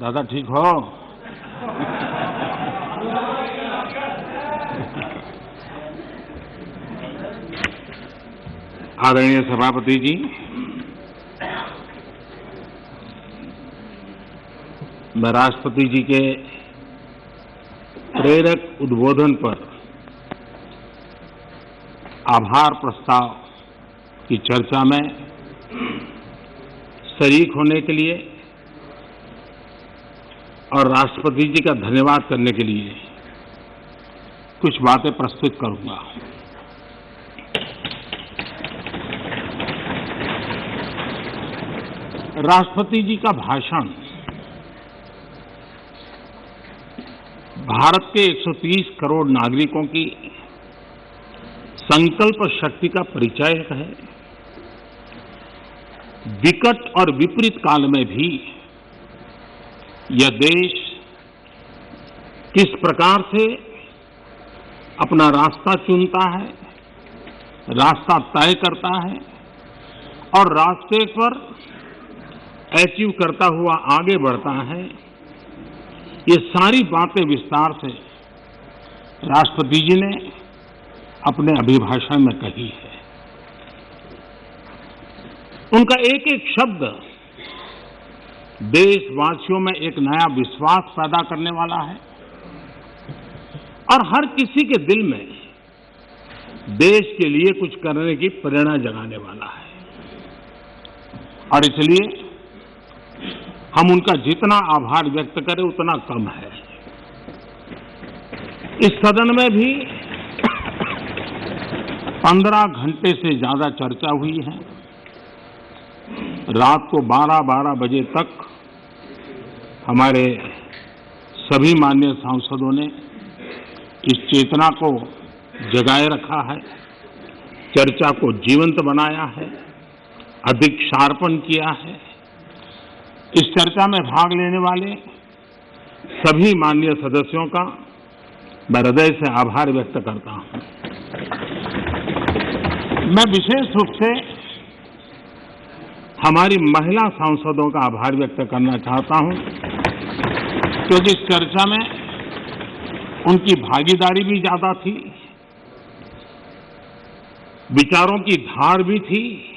दादा ठीक हो? आदरणीय सभापति जी, मैं राष्ट्रपति जी के प्रेरक उद्बोधन पर आभार प्रस्ताव की चर्चा में शरीक होने के लिए और राष्ट्रपति जी का धन्यवाद करने के लिए कुछ बातें प्रस्तुत करूंगा। राष्ट्रपति जी का भाषण भारत के 130 करोड़ नागरिकों की संकल्प शक्ति का परिचायक है। विकट और विपरीत काल में भी यह देश किस प्रकार से अपना रास्ता चुनता है, रास्ता तय करता है और रास्ते पर अचीव करता हुआ आगे बढ़ता है, ये सारी बातें विस्तार से राष्ट्रपति जी ने अपने अभिभाषण में कही है। उनका एक एक शब्द देशवासियों में एक नया विश्वास पैदा करने वाला है और हर किसी के दिल में देश के लिए कुछ करने की प्रेरणा जगाने वाला है। और इसलिए हम उनका जितना आभार व्यक्त करें उतना कम है। इस सदन में भी 15 घंटे से ज्यादा चर्चा हुई है। रात को 12-12 बजे तक हमारे सभी माननीय सांसदों ने इस चेतना को जगाए रखा है, चर्चा को जीवंत बनाया है, अधिक शार्पन किया है। इस चर्चा में भाग लेने वाले सभी माननीय सदस्यों का मैं हृदय से आभार व्यक्त करता हूं। मैं विशेष रूप से हमारी महिला सांसदों का आभार व्यक्त करना चाहता हूं, क्योंकि इस चर्चा में उनकी भागीदारी भी ज्यादा थी, विचारों की धार भी थी,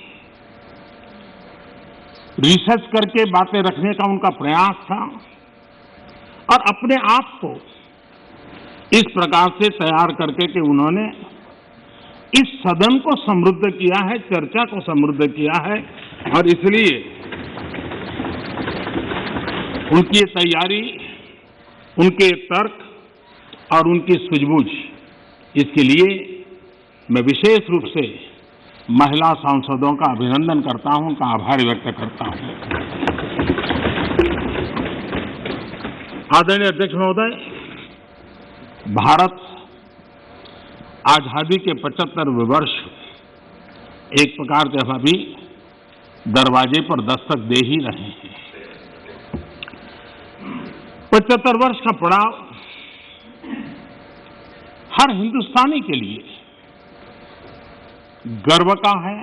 रिसर्च करके बातें रखने का उनका प्रयास था और अपने आप को इस प्रकार से तैयार करके कि उन्होंने इस सदन को समृद्ध किया है, चर्चा को समृद्ध किया है। और इसलिए उनकी तैयारी, उनके तर्क और उनकी सूझबूझ, इसके लिए मैं विशेष रूप से महिला सांसदों का अभिनंदन करता हूं, उनका आभार व्यक्त करता हूं। आदरणीय अध्यक्ष महोदय, भारत आजादी के 75वें वर्ष एक प्रकार से अभी दरवाजे पर दस्तक दे ही रहे हैं। 75 वर्ष का पड़ाव हर हिंदुस्तानी के लिए गर्व का है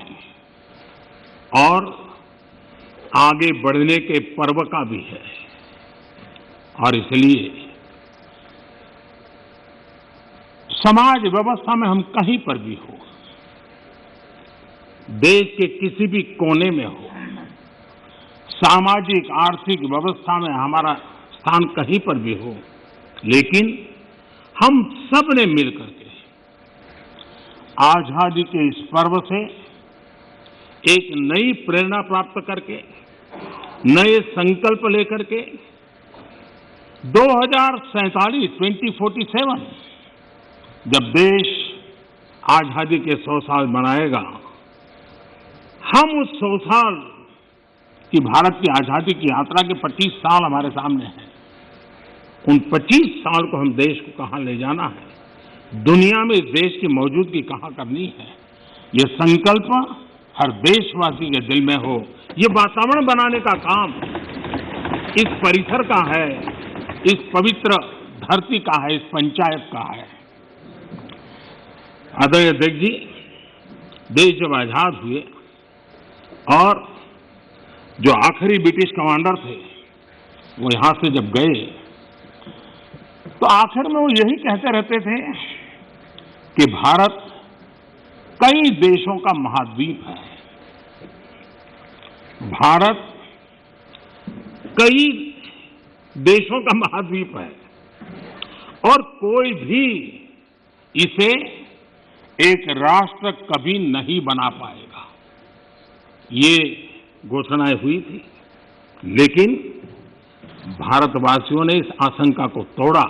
और आगे बढ़ने के पर्व का भी है। और इसलिए समाज व्यवस्था में हम कहीं पर भी हो, देश के किसी भी कोने में हो, सामाजिक आर्थिक व्यवस्था में हमारा स्थान कहीं पर भी हो, लेकिन हम सब ने मिलकर के आजादी के इस पर्व से एक नई प्रेरणा प्राप्त करके, नए संकल्प लेकर के 2047 जब देश आजादी के 100 साल मनाएगा, हम उस 100 साल की भारत की आजादी की यात्रा के 25 साल हमारे सामने हैं। उन 25 साल को हम देश को कहां ले जाना है, दुनिया में इस देश की मौजूदगी कहां करनी है, ये संकल्प हर देशवासी के दिल में हो। ये वातावरण बनाने का काम इस परिसर का है, इस पवित्र धरती का है, इस पंचायत का है। आदरणीय अध्यक्ष जी, देश जब आजाद हुए और जो आखिरी ब्रिटिश कमांडर थे वो यहां से जब गए तो आखिर में वो यही कहते रहते थे कि भारत कई देशों का महाद्वीप है, भारत कई देशों का महाद्वीप है और कोई भी इसे एक राष्ट्र कभी नहीं बना पाएगा। ये घोषणाएं हुई थी, लेकिन भारतवासियों ने इस आशंका को तोड़ा।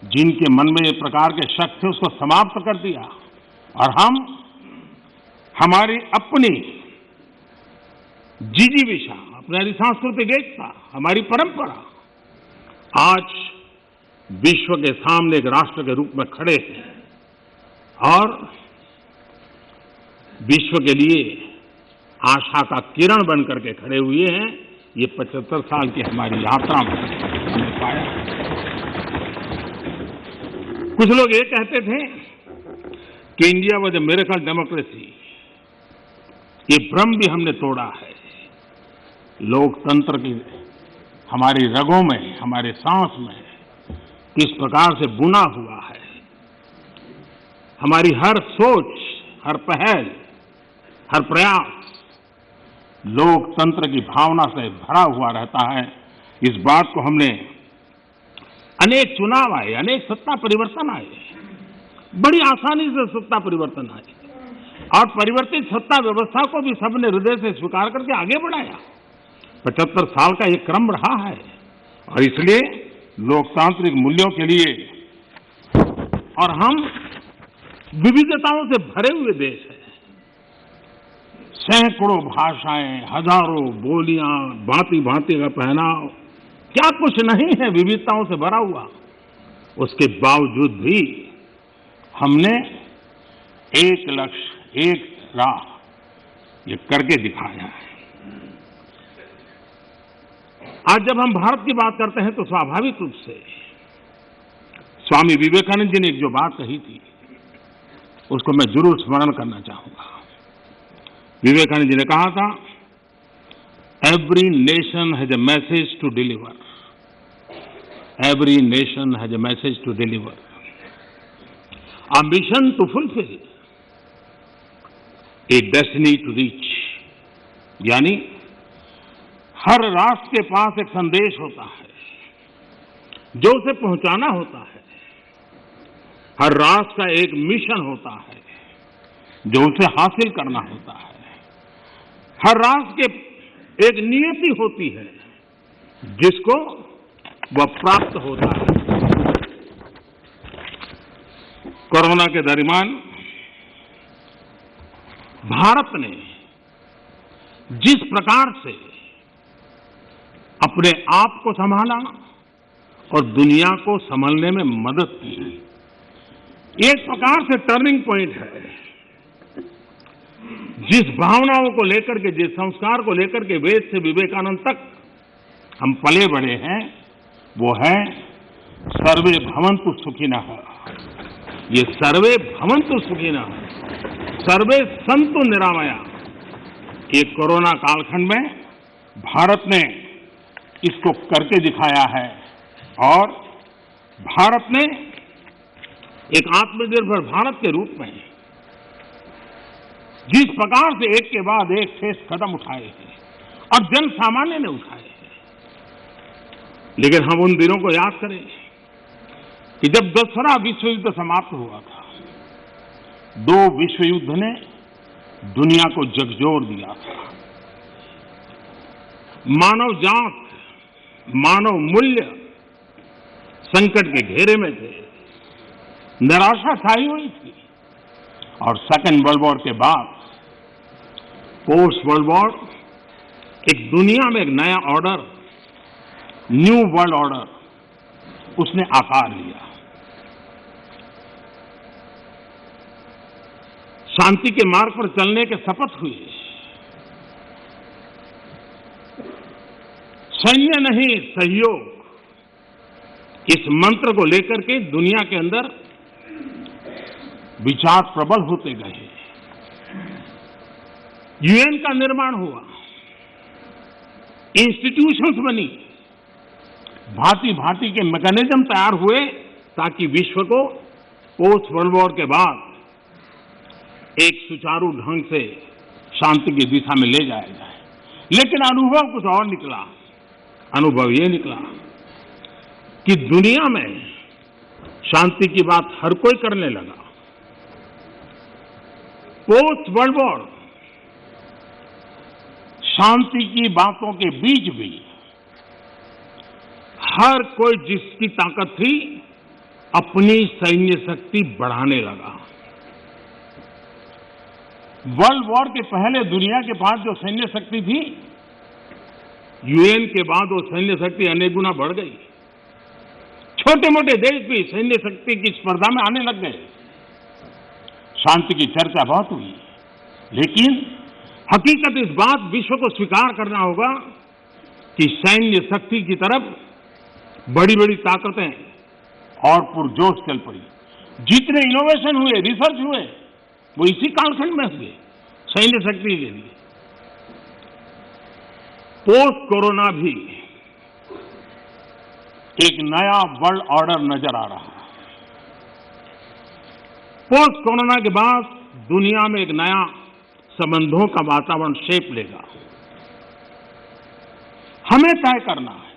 जिनके मन में एक प्रकार के शक थे उसको समाप्त कर दिया और हम हमारी अपनी जिजीविषा, अपनी सांस्कृतिक एकता, हमारी परंपरा आज विश्व के सामने एक राष्ट्र के रूप में खड़े हैं और विश्व के लिए आशा का किरण बन करके खड़े हुए हैं। ये 75 साल की हमारी यात्रा में हमने पाया। कुछ लोग ये कहते थे कि India was a miracle democracy. ये भ्रम भी हमने तोड़ा है। लोकतंत्र की हमारी रगों में, हमारे सांस में किस प्रकार से बुना हुआ है। हमारी हर सोच, हर पहल, हर प्रयास लोकतंत्र की भावना से भरा हुआ रहता है। इस बात को हमने अनेक चुनाव आए, अनेक सत्ता परिवर्तन आए, बड़ी आसानी से सत्ता परिवर्तन आए और परिवर्तित सत्ता व्यवस्था को भी सबने हृदय से स्वीकार करके आगे बढ़ाया। 75 साल का ये क्रम रहा है और इसलिए लोकतांत्रिक मूल्यों के लिए और हम विविधताओं से भरे हुए देश हैं। सैकड़ों भाषाएं, हजारों बोलियां, भांति भांति का पहनाव, क्या कुछ नहीं है विविधताओं से भरा हुआ। उसके बावजूद भी हमने एक लक्ष्य, एक राह ये करके दिखाया है। आज जब हम भारत की बात करते हैं तो स्वाभाविक रूप से स्वामी विवेकानंद जी ने एक जो बात कही थी उसको मैं जरूर स्मरण करना चाहूंगा। विवेकानंद जी ने कहा था, every nation has a message to deliver, every nation has a message to deliver, a mission to fulfil, a destiny to reach. यानी हर राष्ट्र के पास एक संदेश होता है जो उसे पहुंचाना होता है। हर राष्ट्र का एक मिशन होता है जो उसे हासिल करना होता है। हर राष्ट्र के एक नियति होती है जिसको वह प्राप्त होता है। कोरोना के दरमियान भारत ने जिस प्रकार से अपने आप को संभाला और दुनिया को संभालने में मदद की, एक प्रकार से टर्निंग पॉइंट है। जिस भावनाओं को लेकर के, जिस संस्कार को लेकर के वेद से विवेकानंद तक हम पले बढ़े हैं, वो है सर्वे भवन्तु सुखिनः। ये सर्वे भवन्तु सुखिनः, सर्वे सन्तु निरामया, ये कोरोना कालखंड में भारत ने इसको करके दिखाया है और भारत ने एक आत्मनिर्भर भारत के रूप में जिस प्रकार से एक के बाद एक ठोस कदम उठाए हैं और जन सामान्य ने उठाए हैं। लेकिन हम उन दिनों को याद करें कि जब दूसरा विश्व युद्ध समाप्त हुआ था, दो विश्व युद्ध ने दुनिया को झकझोर दिया था। मानव जात, मानव मूल्य संकट के घेरे में थे, निराशा छाई हुई थी और सेकेंड वर्ल्ड वॉर के बाद पोस्ट वर्ल्ड वॉर एक दुनिया में एक नया ऑर्डर, न्यू वर्ल्ड ऑर्डर, उसने आकार लिया। शांति के मार्ग पर चलने के शपथ हुए। सैन्य नहीं, सहयोग, इस मंत्र को लेकर के दुनिया के अंदर विचार प्रबल होते गए। यूएन का निर्माण हुआ, इंस्टीट्यूशंस बनी, भांति भांति के मैकेनिज्म तैयार हुए ताकि विश्व को पोस्ट वर्ल्ड वॉर के बाद एक सुचारू ढंग से शांति की दिशा में ले जाया जाए। लेकिन अनुभव कुछ और निकला। अनुभव ये निकला कि दुनिया में शांति की बात हर कोई करने लगा। पोस्ट वर्ल्ड वॉर शांति की बातों के बीच भी हर कोई जिसकी ताकत थी अपनी सैन्य शक्ति बढ़ाने लगा। वर्ल्ड वॉर के पहले दुनिया के पास जो सैन्य शक्ति थी, यूएन के बाद वो सैन्य शक्ति अनेक गुना बढ़ गई। छोटे मोटे देश भी सैन्य शक्ति की स्पर्धा में आने लग गए। शांति की चर्चा बहुत हुई, लेकिन हकीकत इस बात विश्व को स्वीकार करना होगा कि सैन्य शक्ति की तरफ बड़ी बड़ी ताकतें और पुरजोश चल पड़ी। जितने इनोवेशन हुए, रिसर्च हुए, वो इसी कालखंड में हुए सैन्य शक्ति के लिए। पोस्ट कोरोना भी एक नया वर्ल्ड ऑर्डर नजर आ रहा है। पोस्ट कोरोना के बाद दुनिया में एक नया संबंधों का वातावरण शेप लेगा। हमें तय करना है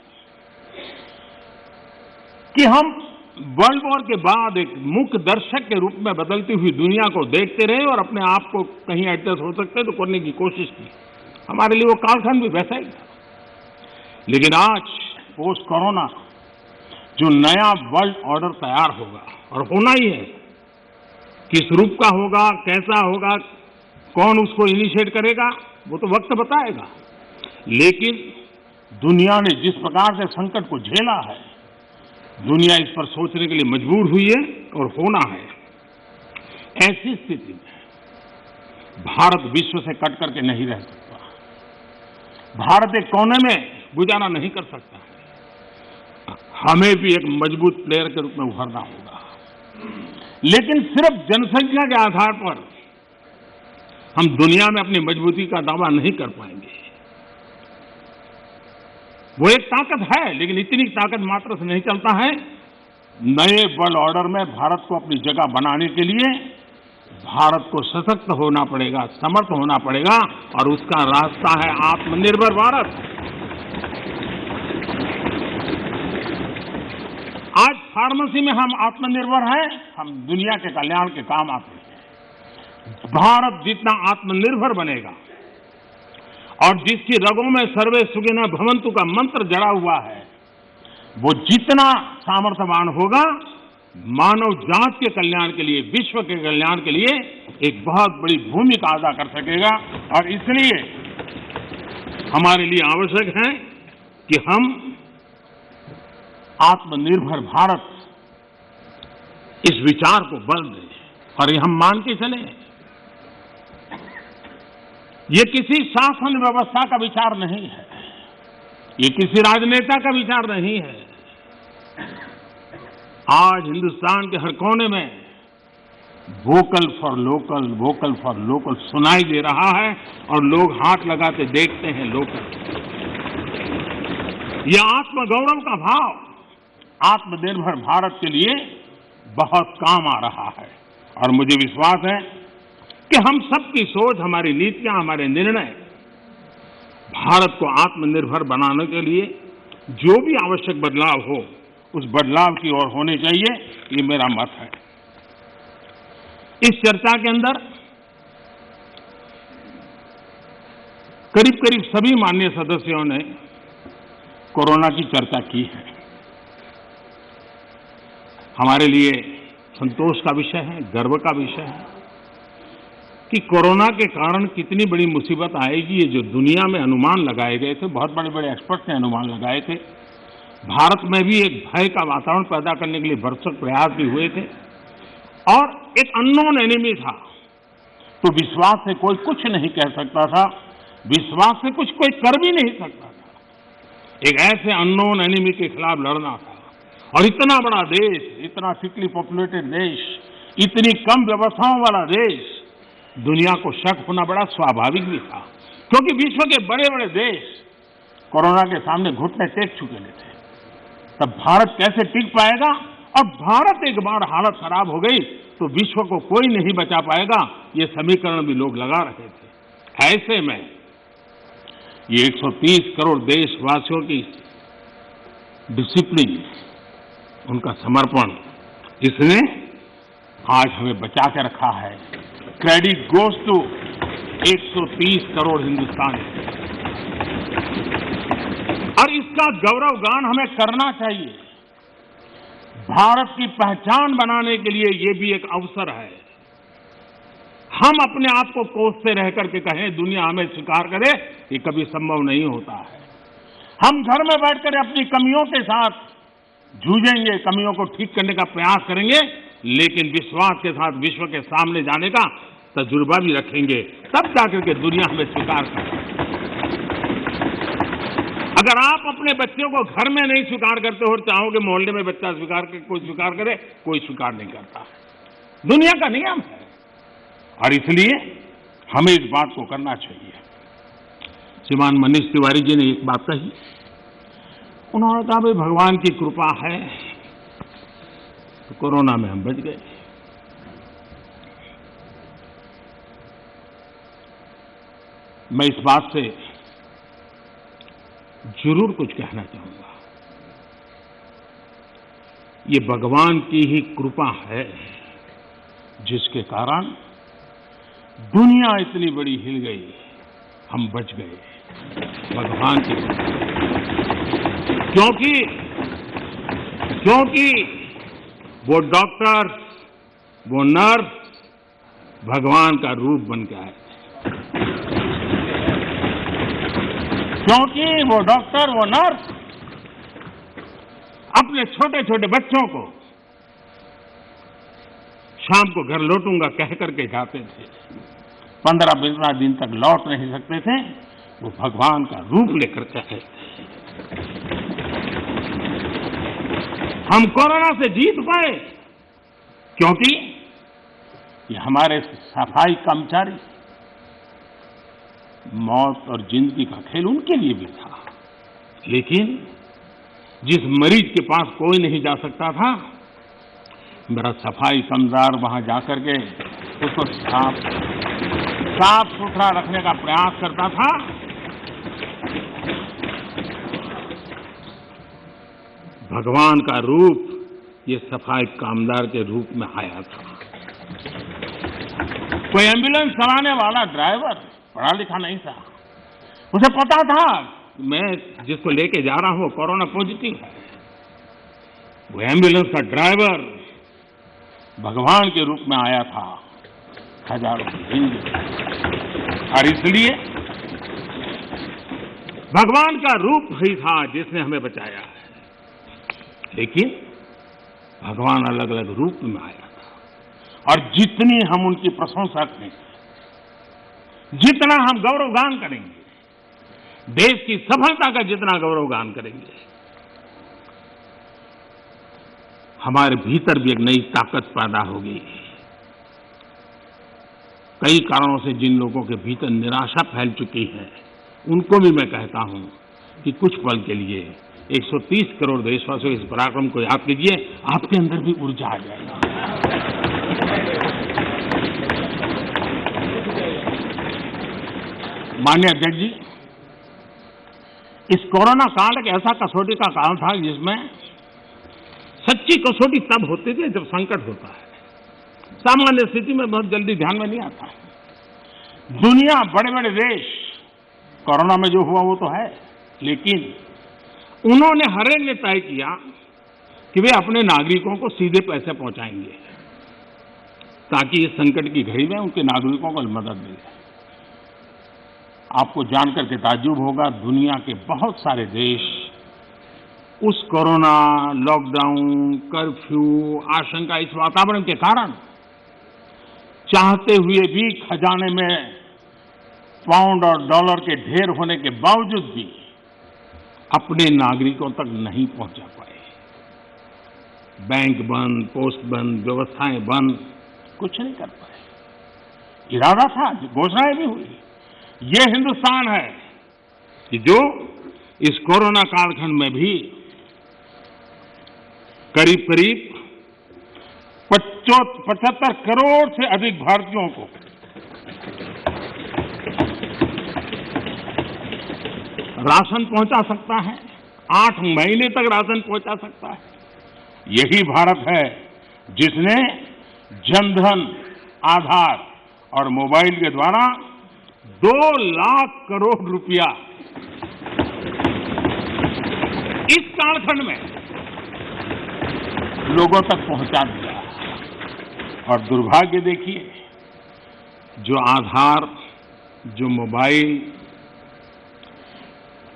कि हम वर्ल्ड वॉर के बाद एक मुख्य दर्शक के रूप में बदलती हुई दुनिया को देखते रहे और अपने आप को कहीं एडजस्ट हो सकते तो करने की कोशिश की। हमारे लिए वो कालखंड भी वैसा ही था। लेकिन आज पोस्ट कोरोना जो नया वर्ल्ड ऑर्डर तैयार होगा, और होना ही है, किस रूप का होगा, कैसा होगा, कौन उसको इनिशिएट करेगा, वो तो वक्त बताएगा। लेकिन दुनिया ने जिस प्रकार से संकट को झेला है, दुनिया इस पर सोचने के लिए मजबूर हुई है और होना है। ऐसी स्थिति में भारत विश्व से कट करके नहीं रह सकता। भारत एक कोने में गुजारा नहीं कर सकता। हमें भी एक मजबूत प्लेयर के रूप में उभरना होगा। लेकिन सिर्फ जनसंख्या के आधार पर हम दुनिया में अपनी मजबूती का दावा नहीं कर पाएंगे। वो एक ताकत है, लेकिन इतनी ताकत मात्र से नहीं चलता है। नए वर्ल्ड ऑर्डर में भारत को अपनी जगह बनाने के लिए भारत को सशक्त होना पड़ेगा, समर्थ होना पड़ेगा, और उसका रास्ता है आत्मनिर्भर भारत। आज फार्मेसी में हम आत्मनिर्भर हैं, हम दुनिया के कल्याण के काम आते हैं। भारत जितना आत्मनिर्भर बनेगा और जिसकी रगों में सर्वे सुखिनः भवन्तु का मंत्र जड़ा हुआ है, वो जितना सामर्थ्यवान होगा, मानव जात के कल्याण के लिए, विश्व के कल्याण के लिए एक बहुत बड़ी भूमिका अदा कर सकेगा। और इसलिए हमारे लिए आवश्यक है कि हम आत्मनिर्भर भारत इस विचार को बल दें और ये हम मान के चले। ये किसी शासन व्यवस्था का विचार नहीं है, ये किसी राजनेता का विचार नहीं है। आज हिंदुस्तान के हर कोने में vocal for local, vocal for local सुनाई दे रहा है और लोग हाथ लगाते देखते हैं लोकल। यह आत्मगौरव का भाव आत्मनिर्भर भारत के लिए बहुत काम आ रहा है। और मुझे विश्वास है कि हम सबकी सोच, हमारी नीतियां, हमारे निर्णय भारत को आत्मनिर्भर बनाने के लिए जो भी आवश्यक बदलाव हो, उस बदलाव की ओर होने चाहिए। ये मेरा मत है। इस चर्चा के अंदर करीब करीब सभी माननीय सदस्यों ने कोरोना की चर्चा की है। हमारे लिए संतोष का विषय है, गर्व का विषय है कि कोरोना के कारण कितनी बड़ी मुसीबत आएगी। ये जो दुनिया में अनुमान लगाए गए थे, बहुत बड़े बड़े एक्सपर्ट ने अनुमान लगाए थे। भारत में भी एक भय का वातावरण पैदा करने के लिए भरसक प्रयास भी हुए थे और एक अननोन एनिमी था, तो विश्वास से कोई कुछ नहीं कह सकता था, विश्वास से कुछ कोई कर भी नहीं सकता था। एक ऐसे अननोन एनिमी के खिलाफ लड़ना था और इतना बड़ा देश, इतना थिकली पॉपुलेटेड देश, इतनी कम व्यवस्थाओं वाला देश, दुनिया को शक होना बड़ा स्वाभाविक भी था, क्योंकि विश्व के बड़े बड़े देश कोरोना के सामने घुटने टेक चुके थे। तब भारत कैसे टिक पाएगा? और भारत एक बार हालत खराब हो गई तो विश्व को कोई नहीं बचा पाएगा, ये समीकरण भी लोग लगा रहे थे। ऐसे में ये 130 करोड़ देशवासियों की डिसिप्लिन, उनका समर्पण, इसने आज हमें बचा के रखा है। क्रेडिट गोज टू 130 करोड़ हिंदुस्तानी, और इसका गौरव गान हमें करना चाहिए। भारत की पहचान बनाने के लिए ये भी एक अवसर है। हम अपने आप को कोसते रह करके कहें दुनिया हमें स्वीकार करे, ये कभी संभव नहीं होता है। हम घर में बैठकर अपनी कमियों के साथ जूझेंगे, कमियों को ठीक करने का प्रयास करेंगे, लेकिन विश्वास के साथ विश्व के सामने जाने का तजुर्बा भी रखेंगे, तब जाकर के दुनिया हमें स्वीकार करे। अगर आप अपने बच्चों को घर में नहीं स्वीकार करते हो और चाहोगे मोहल्ले में बच्चा स्वीकार करे, कोई स्वीकार करे, कोई स्वीकार नहीं करता है। दुनिया का नियम है, और इसलिए हमें इस बात को करना चाहिए। श्रीमान मनीष तिवारी जी ने एक बात कही, उन्होंने कहा भाई भगवान की कृपा है तो कोरोना में हम बच गए। मैं इस बात से जरूर कुछ कहना चाहूंगा। ये भगवान की ही कृपा है जिसके कारण दुनिया इतनी बड़ी हिल गई, हम बच गए। भगवान की कृपा, क्योंकि वो डॉक्टर, वो नर्स भगवान का रूप बन के आए। क्योंकि वो डॉक्टर, वो नर्स अपने छोटे छोटे बच्चों को शाम को घर लौटूंगा कह करके जाते थे, 15-15 दिन तक लौट नहीं सकते थे, वो भगवान का रूप लेकर के आए। हम कोरोना से जीत पाए क्योंकि ये हमारे सफाई कर्मचारी, मौत और जिंदगी का खेल उनके लिए भी था, लेकिन जिस मरीज के पास कोई नहीं जा सकता था, मेरा सफाई कर्मचार वहां जाकर के उसको साफ सुथरा रखने का प्रयास करता था। भगवान का रूप ये सफाई कामदार के रूप में आया था। कोई एम्बुलेंस चलाने वाला ड्राइवर पढ़ा लिखा नहीं था, उसे पता था मैं जिसको लेके जा रहा हूं कोरोना पॉजिटिव है। वो एम्बुलेंस का ड्राइवर भगवान के रूप में आया था, हजारों हिंदू, और इसलिए भगवान का रूप ही था जिसने हमें बचाया है। लेकिन भगवान अलग अलग रूप में आया था, और जितनी हम उनकी प्रशंसा करेंगे, जितना हम गौरवगान करेंगे, देश की सफलता का जितना गौरवगान करेंगे, हमारे भीतर भी एक नई ताकत पैदा होगी। कई कारणों से जिन लोगों के भीतर निराशा फैल चुकी है, उनको भी मैं कहता हूं कि कुछ पल के लिए 130 करोड़ देशवासियों इस पराक्रम को याद कीजिए, आपके अंदर भी ऊर्जा आ जाएगी। माननीय अध्यक्ष जी, इस कोरोना काल एक ऐसा कसौटी का काल था जिसमें सच्ची कसौटी तब होती थी जब संकट होता है। सामान्य स्थिति में बहुत जल्दी ध्यान में नहीं आता। दुनिया, बड़े बड़े देश, कोरोना में जो हुआ वो तो है, लेकिन उन्होंने हर एक ने तय किया कि वे अपने नागरिकों को सीधे पैसे पहुंचाएंगे ताकि इस संकट की घड़ी में उनके नागरिकों को मदद मिले। आपको जानकर के ताज्जुब होगा, दुनिया के बहुत सारे देश उस कोरोना, लॉकडाउन, कर्फ्यू, आशंका, इस वातावरण के कारण चाहते हुए भी खजाने में पाउंड और डॉलर के ढेर होने के बावजूद भी अपने नागरिकों तक नहीं पहुंचा पाए। बैंक बंद, पोस्ट बंद, व्यवस्थाएं बंद, कुछ नहीं कर पाए। इरादा था, घोषणाएं भी हुई। ये हिंदुस्तान है कि जो इस कोरोना कालखंड में भी करीब करीब 75 करोड़ से अधिक भारतीयों को राशन पहुंचा सकता है, 8 महीने तक राशन पहुंचा सकता है। यही भारत है जिसने जनधन, आधार और मोबाइल के द्वारा 2 लाख करोड़ रुपया इस कालखंड में लोगों तक पहुंचा दिया। और दुर्भाग्य देखिए, जो आधार, जो मोबाइल,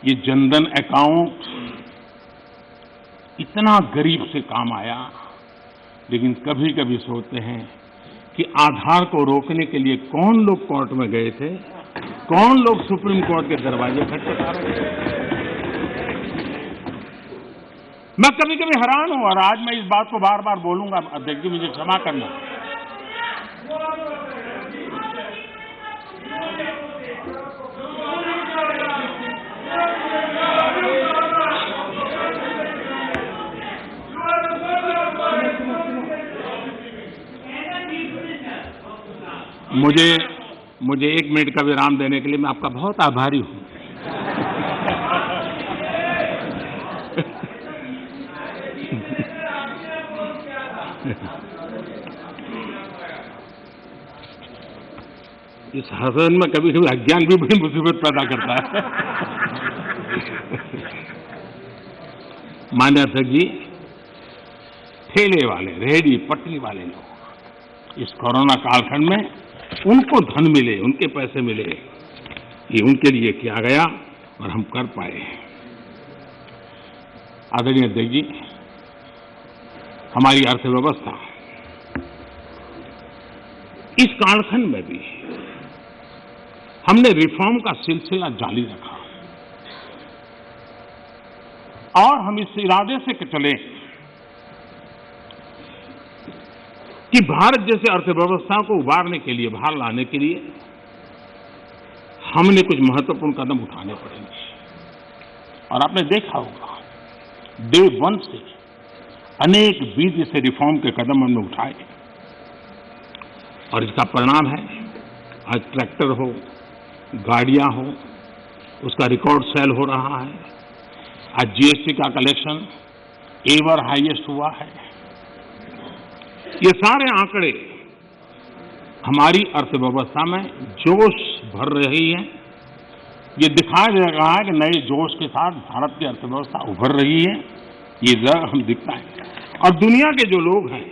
ये जनधन अकाउंट इतना गरीब से काम आया, लेकिन कभी कभी सोचते हैं कि आधार को रोकने के लिए कौन लोग कोर्ट में गए थे, कौन लोग सुप्रीम कोर्ट के दरवाजे खटखटा रहे थे। मैं कभी कभी हैरान हूं और आज मैं इस बात को बार बार बोलूंगा, अध्यक्ष जी मुझे क्षमा करना। मुझे 1 मिनट का विराम देने के लिए मैं आपका बहुत आभारी हूं। इस हसन में कभी कभी अज्ञान भी बड़ी मुसीबत पैदा करता है। मान्य अध्यक्ष जी, ठेले वाले, रेहड़ी पटरी वाले लोग इस कोरोना कालखंड में उनको धन मिले, उनके पैसे मिले, ये उनके लिए किया गया और हम कर पाए। आदरणीय अध्यक्ष जी, हमारी अर्थव्यवस्था इस कालखंड में भी हमने रिफॉर्म का सिलसिला जारी रखा और हम इस इरादे से चले कि भारत जैसे अर्थव्यवस्था को उबारने के लिए, बाहर लाने के लिए हमने कुछ महत्वपूर्ण कदम उठाने पड़ेंगे। और आपने देखा होगा, डे 1 से अनेक विधि से रिफॉर्म के कदम हमने उठाए और इसका परिणाम है आज ट्रैक्टर हो, गाड़ियां हो, उसका रिकॉर्ड सेल हो रहा है। आज जीएसटी का कलेक्शन एवर हाईएस्ट हुआ है। ये सारे आंकड़े हमारी अर्थव्यवस्था में जोश भर रही है। ये दिखाया जा रहा है कि नए जोश के साथ भारत की अर्थव्यवस्था उभर रही है। ये जरा हम दिखता है और दुनिया के जो लोग हैं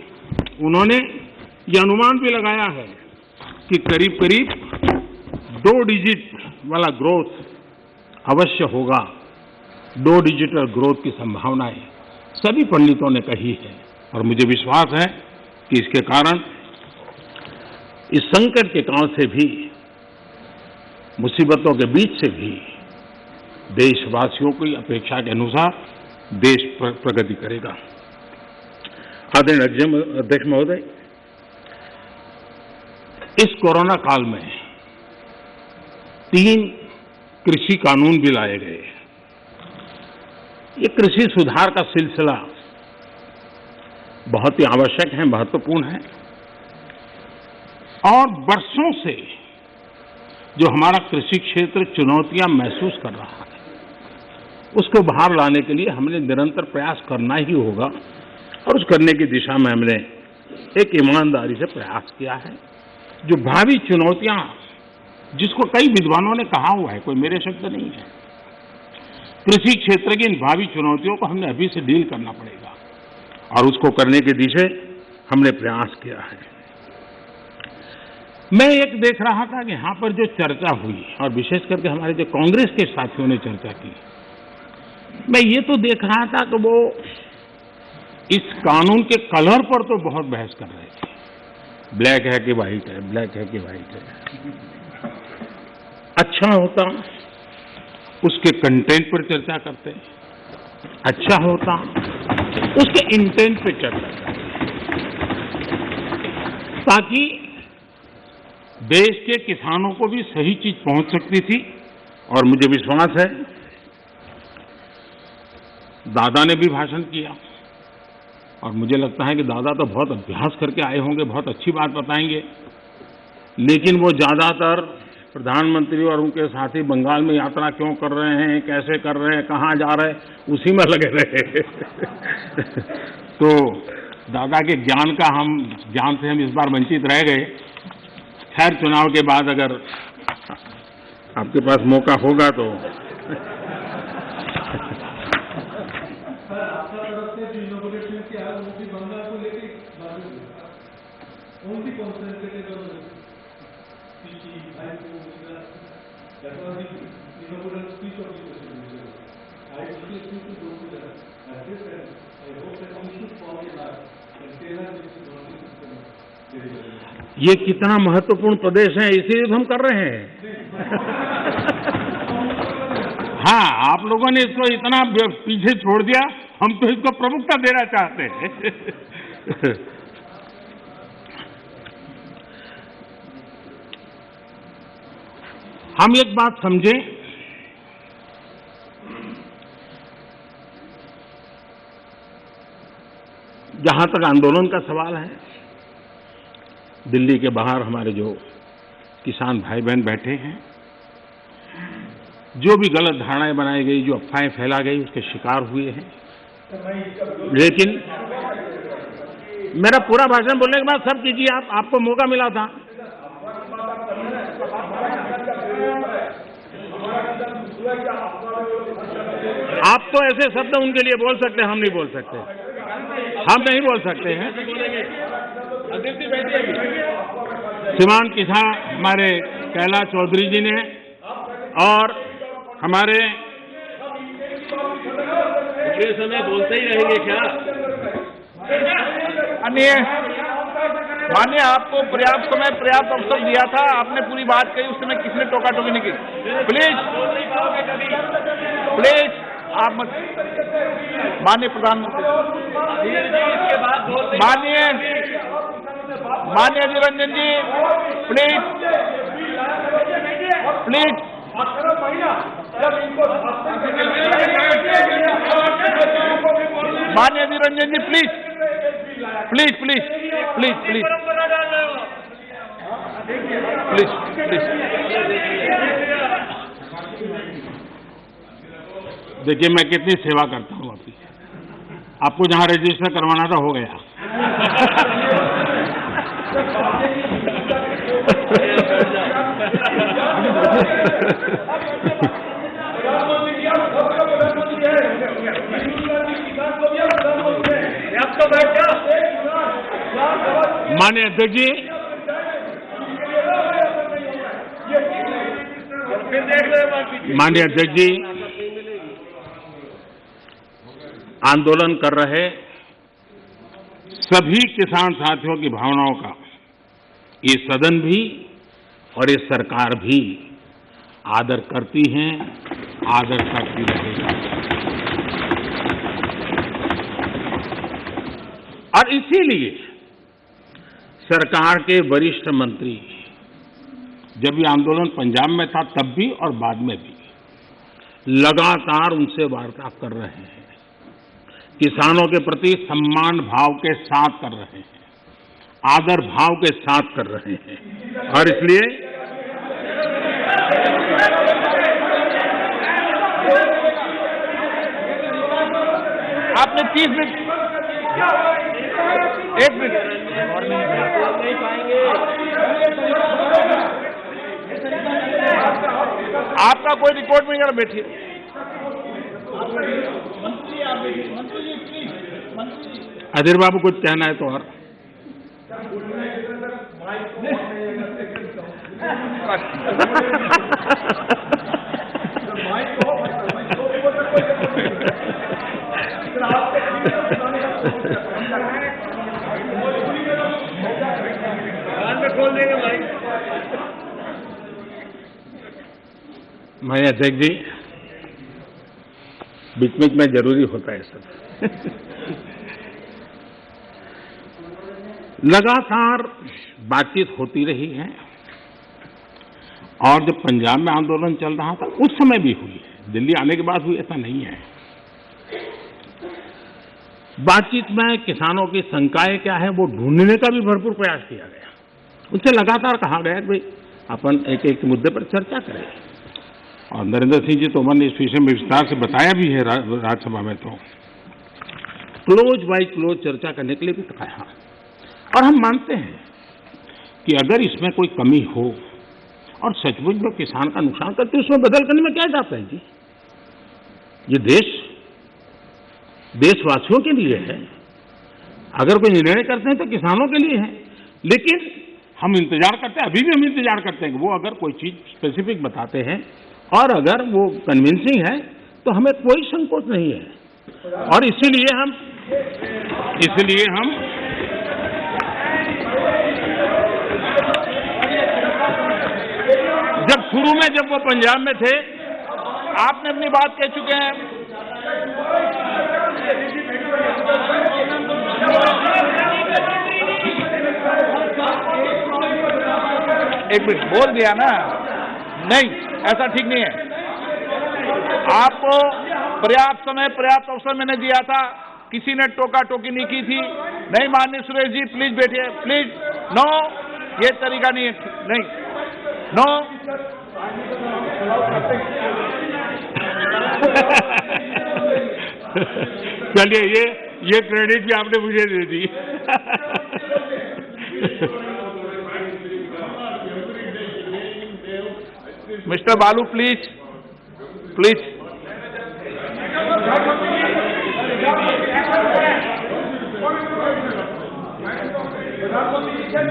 उन्होंने ये अनुमान भी लगाया है कि करीब करीब 2 डिजिट वाला ग्रोथ अवश्य होगा। 2 डिजिटल ग्रोथ की संभावनाएं सभी पंडितों ने कही है और मुझे विश्वास है कि इसके कारण इस संकट के काल से भी, मुसीबतों के बीच से भी देशवासियों की अपेक्षा के अनुसार देश प्रगति करेगा। आदरणीय अध्यक्ष महोदय, इस कोरोना काल में 3 कृषि कानून भी लाए गए। ये कृषि सुधार का सिलसिला बहुत ही आवश्यक है, महत्वपूर्ण है और वर्षों से जो हमारा कृषि क्षेत्र चुनौतियां महसूस कर रहा है, उसको बाहर लाने के लिए हमने निरंतर प्रयास करना ही होगा और उस करने की दिशा में हमने एक ईमानदारी से प्रयास किया है। जो भावी चुनौतियां, जिसको कई विद्वानों ने कहा हुआ है, कोई मेरे शब्द नहीं है, कृषि क्षेत्र की इन भावी चुनौतियों को हमने अभी से डील करना पड़ेगा और उसको करने की दिशा हमने प्रयास किया है। मैं एक देख रहा था कि यहां पर जो चर्चा हुई और विशेष करके हमारे जो कांग्रेस के साथियों ने चर्चा की, मैं ये तो देख रहा था कि वो इस कानून के कलर पर तो बहुत बहस कर रहे थे। ब्लैक है कि व्हाइट है, ब्लैक है कि व्हाइट है। अच्छा होता उसके कंटेंट पर चर्चा करते, अच्छा होता उसके इंटेंट पे चर्चा करते, ताकि देश के किसानों को भी सही चीज पहुंच सकती थी। और मुझे विश्वास है दादा ने भी भाषण किया और मुझे लगता है कि दादा तो बहुत अभ्यास करके आए होंगे, बहुत अच्छी बात बताएंगे, लेकिन वो ज़्यादातर प्रधानमंत्री और उनके साथी बंगाल में यात्रा क्यों कर रहे हैं, कैसे कर रहे हैं, कहाँ जा रहे हैं, उसी में लगे रहे। तो दादा के ज्ञान से हम इस बार वंचित रह गए। खैर, चुनाव के बाद अगर आपके पास मौका होगा तो ये कितना महत्वपूर्ण प्रदेश है, इसीलिए तो हम कर रहे हैं। हाँ, आप लोगों ने इसको इतना पीछे छोड़ दिया, हम तो इसको प्रमुखता देना चाहते हैं। हम एक बात समझें, जहां तक आंदोलन का सवाल है, दिल्ली के बाहर हमारे जो किसान भाई बहन बैठे हैं, जो भी गलत धारणाएं बनाई गई, जो अफवाहें फैला गई, उसके शिकार हुए हैं। लेकिन मेरा पूरा भाषण बोलने के बाद सब कीजिए, आपको मौका मिला था। आप तो ऐसे शब्द उनके लिए बोल सकते हैं, हम नहीं बोल सकते, हम नहीं बोल सकते हैं। श्रीमान किसान हमारे कैलाश चौधरी जी ने और हमारे समय बोलते ही रहेंगे क्या? माननीय, आपको पर्याप्त समय, पर्याप्त अवसर दिया था, आपने पूरी बात कही, उस समय किसी ने टोका टोकी नहीं की। प्लीज आप मत। माननीय प्रधानमंत्री, माननीय अधीर रंजन जी, प्लीज। माननीय अधीर रंजन जी, प्लीज। देखिए, मैं कितनी सेवा करता हूँ आपकी। आपको जहाँ रजिस्टर करवाना था हो गया। माननीय अध्यक्ष जी, आंदोलन कर रहे सभी किसान साथियों की भावनाओं का ये सदन भी और ये सरकार भी आदर करती हैं, आदर करती रहेगी। और इसीलिए सरकार के वरिष्ठ मंत्री, जब ये आंदोलन पंजाब में था तब भी और बाद में भी, लगातार उनसे वार्ता कर रहे हैं, किसानों के प्रति सम्मान भाव के साथ कर रहे हैं, आदर भाव के साथ कर रहे हैं। और इसलिए आपने 30 मिनट, 1 मिनट नहीं पाएंगे। आपका कोई रिकॉर्ड नहीं कर, बैठिए। अधीर बाबू कुछ कहना है तो और मैं अध्यक्ष जी, बीच में जरूरी होता है सब। लगातार बातचीत होती रही है और जब पंजाब में आंदोलन चल रहा था उस समय भी हुई है, दिल्ली आने के बाद हुई ऐसा नहीं है। बातचीत में किसानों की शंकाएं क्या है वो ढूंढने का भी भरपूर प्रयास किया गया। उनसे लगातार कहा गया कि भाई अपन एक एक मुद्दे पर चर्चा करें, और नरेंद्र सिंह जी तोमर ने इस विषय में विस्तार से बताया भी है राज्यसभा में। तो क्लोज बाय क्लोज चर्चा करने के लिए भी कहा, और हम मानते हैं कि अगर इसमें कोई कमी हो और सचमुच में किसान का नुकसान करते उसमें बदल करने में क्या जाता है जी। ये देश देशवासियों के लिए है, अगर कोई निर्णय करते हैं तो किसानों के लिए है। लेकिन हम इंतजार करते हैं, अभी भी हम इंतजार करते हैं कि वो अगर कोई चीज स्पेसिफिक बताते हैं और अगर वो कन्विंसिंग है तो हमें कोई संकोच नहीं है। और इसीलिए हम जब शुरू में जब वो पंजाब में थे, आपने अपनी बात कह चुके हैं। एक मिनट बोल दिया ना, नहीं ऐसा ठीक नहीं है। आपको पर्याप्त समय पर्याप्त अवसर मैंने दिया था, किसी ने टोका टोकी नहीं की थी। नहीं माननीय सुरेश जी प्लीज बैठिए, प्लीज। नो, ये तरीका नहीं है, नहीं, नो। चलिए ये क्रेडिट भी आपने मुझे दे दी। Mister Balu please, please.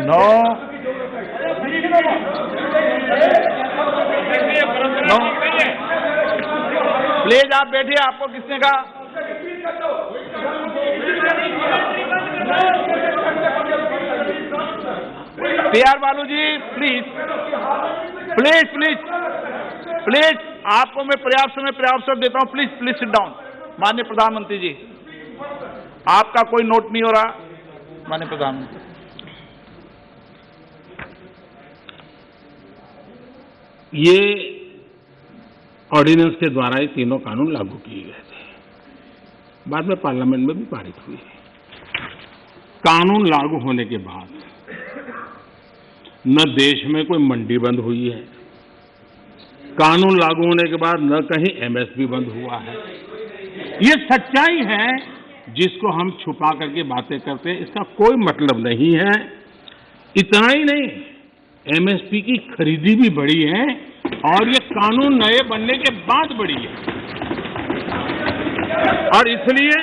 No, no, please आप बैठिए। आपको किसने कहा? PR Balu ji please, please, please, please. आपको मैं पर्याप्त समय पर्याप्त अवसर देता हूं। Please, please sit down. माननीय प्रधानमंत्री जी, आपका कोई नोट नहीं हो रहा। माननीय प्रधानमंत्री, ये ऑर्डिनेंस के द्वारा ये तीनों कानून लागू किए गए थे, बाद में पार्लियामेंट में भी पारित हुए। कानून लागू होने के बाद न देश में कोई मंडी बंद हुई है, कानून लागू होने के बाद न कहीं एमएसपी बंद हुआ है। ये सच्चाई है जिसको हम छुपा करके बातें करते हैं, इसका कोई मतलब नहीं है। इतना ही नहीं, एमएसपी की खरीदी भी बढ़ी है और ये कानून नए बनने के बाद बढ़ी है। और इसलिए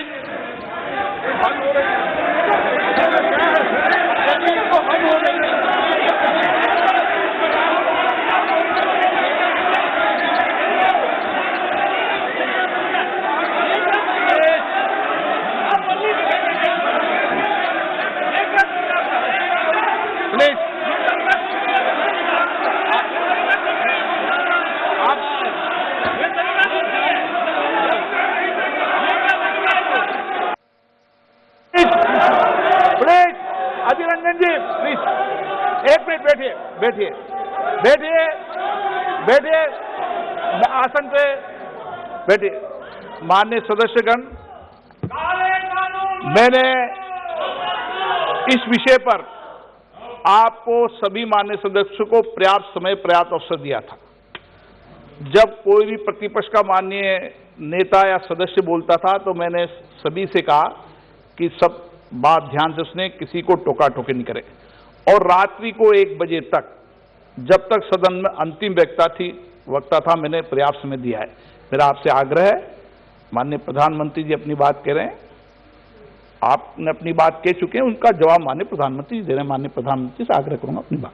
बैठिए, बैठिए, बैठिए, आसन पे बैठिए। माननीय सदस्यगण, मैंने इस विषय पर आपको सभी माननीय सदस्यों को पर्याप्त समय पर्याप्त अवसर दिया था। जब कोई भी प्रतिपक्ष का माननीय नेता या सदस्य बोलता था तो मैंने सभी से कहा कि सब बात ध्यान से सुने, किसी को टोका टोकी नहीं करे। और रात्रि को 1 बजे तक, जब तक सदन में अंतिम वक्ता था, मैंने पर्याप्त समय दिया है। मेरा आपसे आग्रह है, माननीय प्रधानमंत्री जी अपनी बात कह रहे हैं, आपने अपनी बात कह चुके हैं, उनका जवाब माननीय प्रधानमंत्री जी दे रहे हैं। माननीय प्रधानमंत्री से आग्रह करूंगा अपनी बात।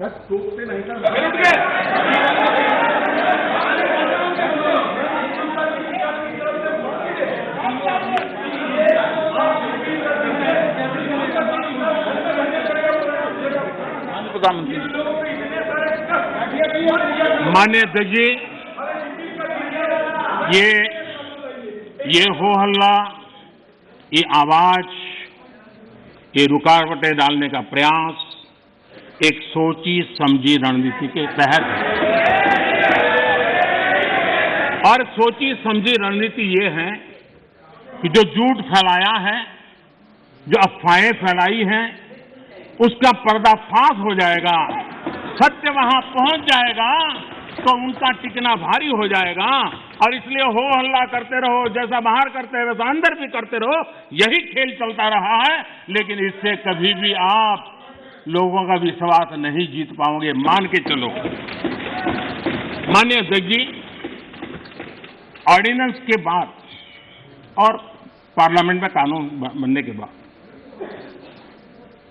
प्रधानमंत्री, माननीय अध्यक्ष जी, ये हो हल्ला, ये आवाज, ये रुकावटें डालने का प्रयास एक सोची समझी रणनीति के तहत है। और सोची समझी रणनीति ये है कि जो झूठ फैलाया है जो अफवाहें फैलाई हैं उसका पर्दाफाश हो जाएगा, सत्य वहां पहुंच जाएगा तो उनका टिकना भारी हो जाएगा। और इसलिए हो हल्ला करते रहो, जैसा बाहर करते हैं वैसा अंदर भी करते रहो, यही खेल चलता रहा है। लेकिन इससे कभी भी आप लोगों का विश्वास नहीं जीत पाओगे, मान के चलो। माननीय अध्यक्ष जी, ऑर्डिनेंस के बाद और पार्लियामेंट में कानून बनने के बाद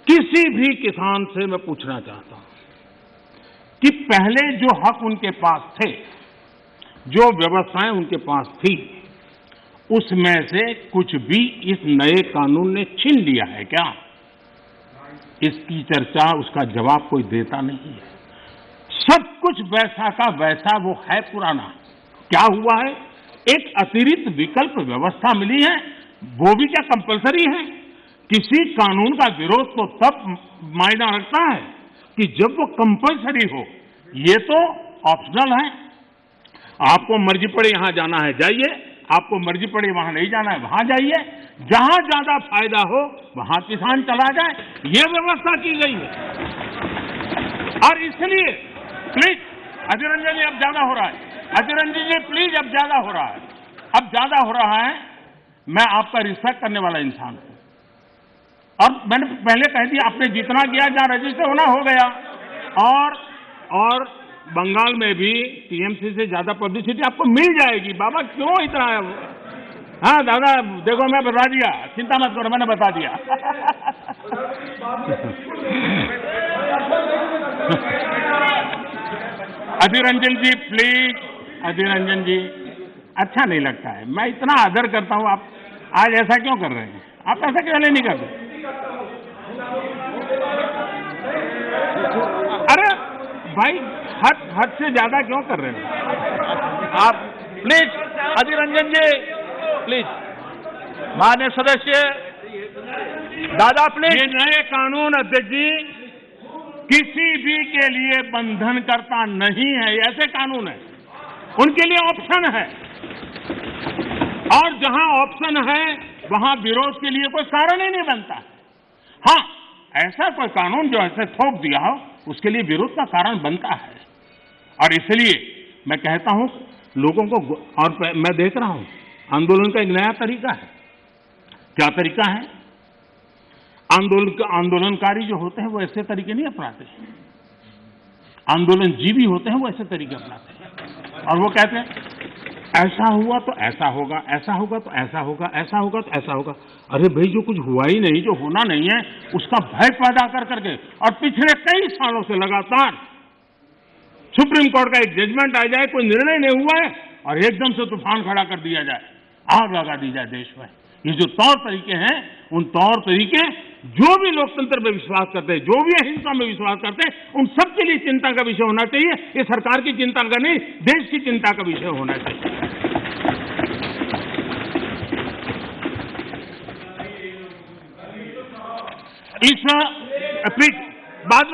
किसी भी किसान से मैं पूछना चाहता हूं कि पहले जो हक उनके पास थे, जो व्यवस्थाएं उनके पास थी, उसमें से कुछ भी इस नए कानून ने छीन लिया है क्या? इसकी चर्चा, उसका जवाब कोई देता नहीं है। सब कुछ वैसा का वैसा वो है पुराना। क्या हुआ है? एक अतिरिक्त विकल्प व्यवस्था मिली है, वो भी क्या कंपलसरी है? किसी कानून का विरोध तो तब मायना रखता है कि जब वो कंपलसरी हो। ये तो ऑप्शनल है। आपको मर्जी पड़े यहां जाना है जाइए, आपको मर्जी पड़े वहां नहीं जाना है वहां जाइए, जहां ज्यादा फायदा हो वहां किसान चला जाए, ये व्यवस्था की गई है। और इसलिए प्लीज अधीर रंजन जी, अब ज्यादा हो रहा है। अधीर रंजन जी प्लीज, अब ज्यादा हो रहा है, अब ज्यादा हो रहा है। मैं आपका रिस्पेक्ट करने वाला इंसान हूं और मैंने पहले कह दिया, आपने जितना किया जहां रजिस्टर होना हो गया। और बंगाल में भी टीएमसी से ज्यादा पब्लिसिटी आपको मिल जाएगी। बाबा क्यों इतना है? हाँ दादा, देखो मैं बता दिया, चिंता मत करो, मैंने बता दिया। अधीर रंजन जी प्लीज, अधीर रंजन जी, अच्छा नहीं लगता है। मैं इतना आदर करता हूं, आप आज ऐसा क्यों कर रहे हैं? आप ऐसा क्यों नहीं कर रहे? अरे भाई, हद से ज्यादा क्यों कर रहे हैं आप? Please Adhir Ranjan ji, please. माननीय सदस्य दादा प्लीज। ये नए कानून अध्यक्ष जी किसी भी के लिए बंधन करता नहीं है। ऐसे कानून है, उनके लिए ऑप्शन है, और जहां ऑप्शन है वहां विरोध के लिए कोई कारण ही नहीं बनता। हाँ, ऐसा कोई कानून जो ऐसे थोप दिया हो उसके लिए विरोध का कारण बनता है। और इसलिए मैं कहता हूं लोगों को, और मैं देख रहा हूं आंदोलन का एक नया तरीका है। क्या तरीका है? आंदोलनकारी जो होते हैं वो ऐसे तरीके नहीं अपनाते, आंदोलन जीवी होते हैं वो ऐसे तरीके अपनाते हैं। और वो कहते हैं ऐसा हुआ तो ऐसा होगा, ऐसा होगा तो ऐसा होगा, ऐसा होगा तो ऐसा होगा। अरे भाई, जो कुछ हुआ ही नहीं, जो होना नहीं है, उसका भय पैदा कर करके, और पिछले कई सालों से लगातार सुप्रीम कोर्ट का एक जजमेंट आ जाए, कोई निर्णय नहीं हुआ है और एकदम से तूफान खड़ा कर दिया जाए, आग लगा दी जाए देश में। ये जो तौर तरीके हैं, उन तौर तरीके जो भी लोकतंत्र में विश्वास करते हैं, जो भी अहिंसा में विश्वास करते हैं, उन सबके लिए चिंता का विषय होना चाहिए। ये सरकार की चिंता का नहीं, देश की चिंता का विषय होना चाहिए। इस प्लीज बाद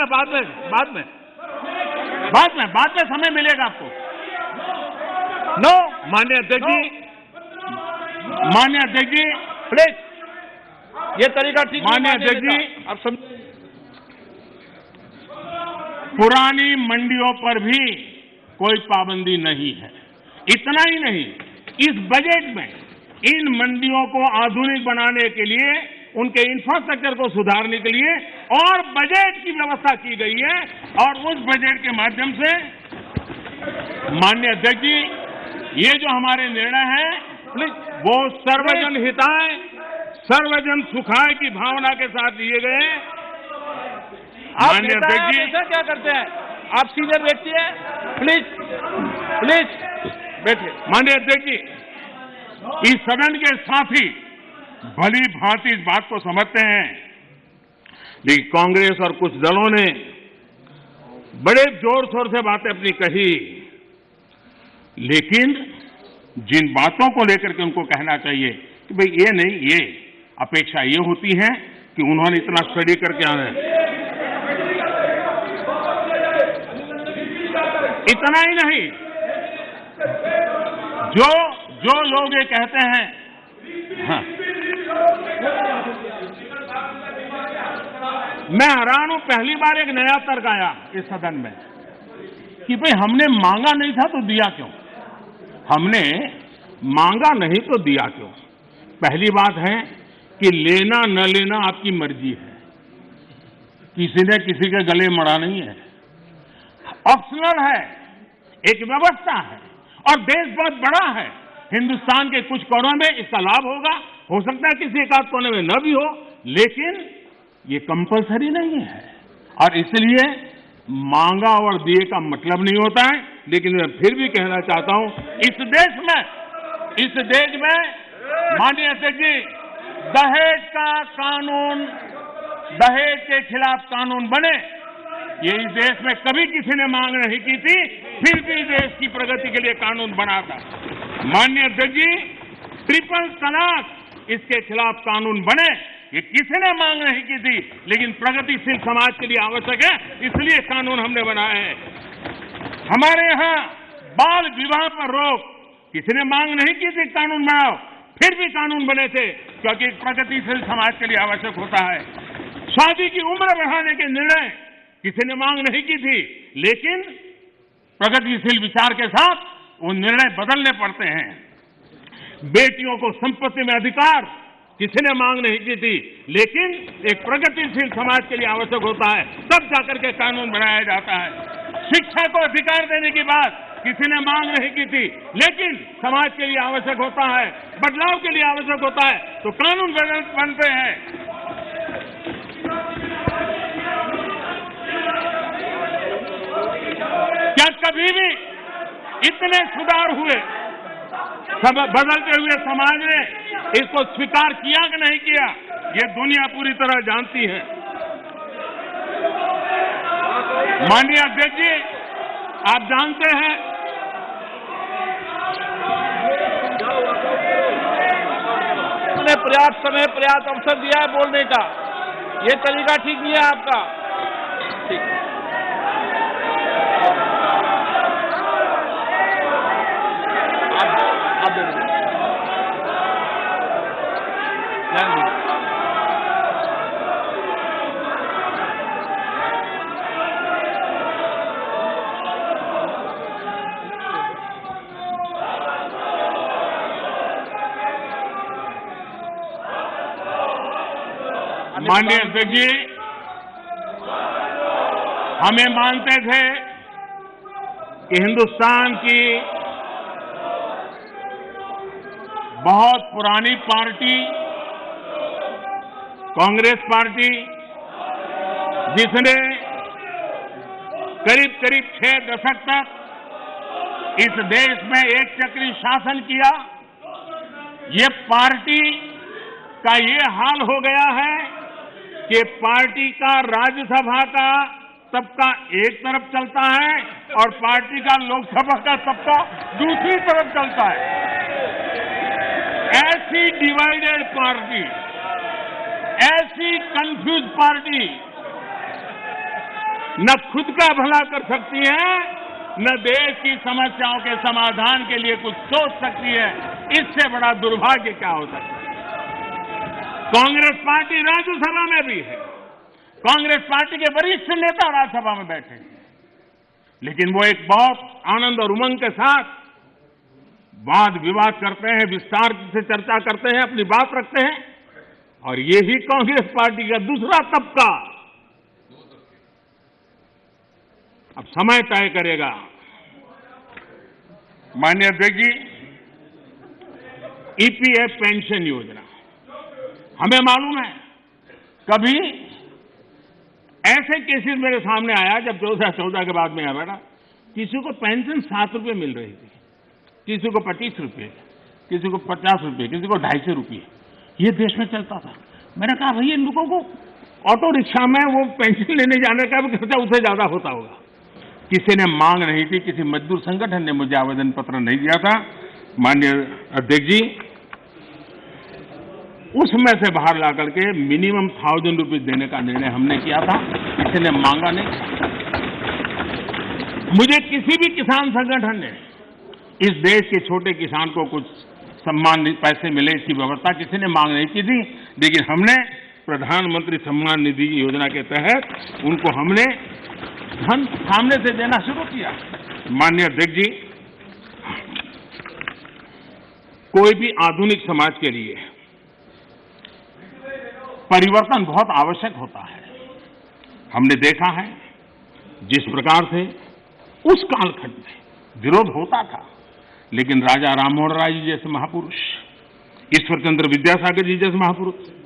में समय मिलेगा आपको। नो माननीय अध्यक्ष जी प्लीज, ये तरीका ठीक नहीं। माननीय अध्यक्ष जी, आप समझ, पुरानी मंडियों पर भी कोई पाबंदी नहीं है। इतना ही नहीं, इस बजट में इन मंडियों को आधुनिक बनाने के लिए, उनके इंफ्रास्ट्रक्चर को सुधारने के लिए और बजट की व्यवस्था की गई है। और उस बजट के माध्यम से माननीय अध्यक्ष जी, ये जो हमारे निर्णय है वो सर्वजन हिताय, सर्वजन सुखाय की भावना के साथ लिए गए। माननीय अध्यक्ष जी, ऐसा क्या करते हैं? आप सीनियर व्यक्ति हैं, प्लीज बैठिए। माननीय अध्यक्ष जी, इस सदन के साथी भली भांति इस बात को समझते हैं, लेकिन कांग्रेस और कुछ दलों ने बड़े जोर शोर से बातें अपनी कही, लेकिन जिन बातों को लेकर के उनको कहना चाहिए कि भाई ये नहीं, ये अपेक्षा ये होती है कि उन्होंने इतना स्टडी करके आना है। इतना ही नहीं, जो लोग ये कहते हैं, हाँ, मैं हैरान हूं, पहली बार एक नया तर्क आया इस सदन में कि भाई हमने मांगा नहीं था तो दिया क्यों? हमने मांगा नहीं तो दिया क्यों? पहली बात है कि लेना न लेना आपकी मर्जी है, किसी ने किसी के गले मड़ा नहीं है, ऑप्शनल है, एक व्यवस्था है और देश बहुत बड़ा है। हिंदुस्तान के कुछ कोनों में इसका लाभ होगा, हो सकता है किसी एक आध कोने में न भी हो, लेकिन ये कंपल्सरी नहीं है और इसलिए मांगा और दिए का मतलब नहीं होता है। लेकिन मैं फिर भी कहना चाहता हूं, इस देश में माननीय अध्यक्ष जी, दहेज का कानून, दहेज के खिलाफ कानून बने, ये इस देश में कभी किसी ने मांग नहीं की थी, फिर भी देश की प्रगति के लिए कानून बना था। माननीय अध्यक्ष जी, ट्रिपल तलाक, इसके खिलाफ कानून बने, ये किसी ने मांग नहीं की थी, लेकिन प्रगतिशील समाज के लिए आवश्यक है, इसलिए कानून हमने बनाए हैं। हमारे यहां बाल विवाह पर रोक, किसी ने मांग नहीं की थी कानून बनाओ, फिर भी कानून बने थे, क्योंकि एक प्रगतिशील समाज के लिए आवश्यक होता है। शादी की उम्र बढ़ाने के निर्णय किसी ने मांग नहीं की थी, लेकिन प्रगतिशील विचार के साथ वो निर्णय बदलने पड़ते हैं। बेटियों को संपत्ति में अधिकार किसी ने मांग नहीं की थी, लेकिन एक प्रगतिशील समाज के लिए आवश्यक होता है, तब जाकर के कानून बनाया जाता है। शिक्षा को अधिकार देने की बात किसी ने मांग नहीं की थी, लेकिन समाज के लिए आवश्यक होता है, बदलाव के लिए आवश्यक होता है, तो कानून बनते हैं। क्या कभी भी इतने सुधार हुए, बदलते हुए समाज ने इसको स्वीकार किया कि नहीं किया, ये दुनिया पूरी तरह जानती है। माननीय अध्यक्ष जी, आप जानते हैं उन्होंने पर्याप्त समय, पर्याप्त अवसर दिया है बोलने का, ये तरीका ठीक नहीं है आपका। ठीक माननीय अध्यक्ष जी, हमें मानते थे कि हिंदुस्तान की बहुत पुरानी पार्टी कांग्रेस पार्टी, जिसने करीब करीब 6 दशक तक इस देश में एक चक्री शासन किया, ये पार्टी का ये हाल हो गया है कि पार्टी का राज्यसभा का तबका एक तरफ चलता है और पार्टी का लोकसभा का तबका दूसरी तरफ चलता है। ऐसी डिवाइडेड पार्टी, ऐसी कंफ्यूज पार्टी न खुद का भला कर सकती है, न देश की समस्याओं के समाधान के लिए कुछ सोच सकती है। इससे बड़ा दुर्भाग्य क्या हो सकता है? कांग्रेस पार्टी राज्यसभा में भी है, कांग्रेस पार्टी के वरिष्ठ नेता राज्यसभा में बैठे हैं, लेकिन वो एक बहुत आनंद और उमंग के साथ वाद विवाद करते हैं, विस्तार से चर्चा करते हैं, अपनी बात रखते हैं, और यही कांग्रेस पार्टी का दूसरा तबका अब समय तय करेगा। माननीय अध्यक्ष जी, ईपीएफ पेंशन योजना, हमें मालूम है कभी ऐसे केसेस मेरे सामने आया जब 2014 के बाद में आया बेटा, किसी को पेंशन 7 रुपये मिल रही थी, किसी को 25 रुपये, किसी को 50 रुपये, किसी को 250 रुपये, ये देश में चलता था। मैंने कहा भैया इन लोगों को ऑटो रिक्शा में वो पेंशन लेने जाने का भी खर्चा उससे ज्यादा होता होगा। किसी ने मांग नहीं थी, किसी मजदूर संगठन ने मुझे आवेदन पत्र नहीं दिया था। माननीय अध्यक्ष जी, उसमें से बाहर ला करके मिनिमम 1000 रुपये देने का निर्णय हमने किया था, किसी ने मांगा नहीं। मुझे किसी भी किसान संगठन ने इस देश के छोटे किसान को कुछ सम्मान पैसे मिले इसकी व्यवस्था किसी ने मांग नहीं की थी, लेकिन हमने प्रधानमंत्री सम्मान निधि योजना के तहत उनको हमने धन सामने से देना शुरू किया। माननीय अध्यक्ष जी, कोई भी आधुनिक समाज के लिए परिवर्तन बहुत आवश्यक होता है। हमने देखा है जिस प्रकार से उस कालखंड में विरोध होता था, लेकिन राजा राममोहन राय जी जैसे महापुरुष, ईश्वर चंद्र विद्यासागर जी जैसे महापुरुष,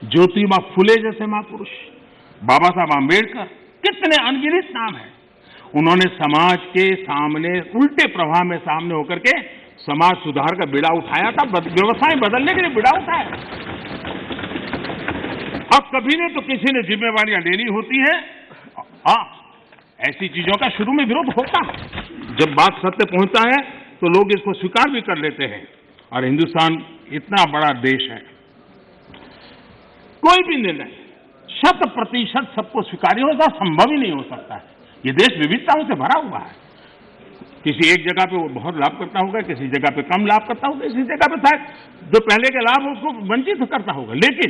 ज्योतिबा फुले जैसे महापुरुष, बाबा साहब आंबेडकर, कितने अनगिनत नाम हैं, उन्होंने समाज के सामने उल्टे प्रवाह में सामने होकर के समाज सुधार का बीड़ा उठाया था, व्यवस्थाएं बदलने के लिए बीड़ा उठाया। अब कभी ने तो किसी ने जिम्मेवारियां लेनी होती है। हाँ, ऐसी चीजों का शुरू में विरोध होता है, जब बात सत्य पहुंचता है तो लोग इसको स्वीकार भी कर लेते हैं। और हिंदुस्तान इतना बड़ा देश है, कोई भी निर्णय 100% सबको स्वीकार्य होगा संभव ही नहीं हो सकता है। ये देश विविधताओं से भरा हुआ है। किसी एक जगह पे वो बहुत लाभ करता होगा, किसी जगह पे कम लाभ करता होगा, किसी जगह पे शायद जो पहले के लाभ उसको वंचित करता होगा। लेकिन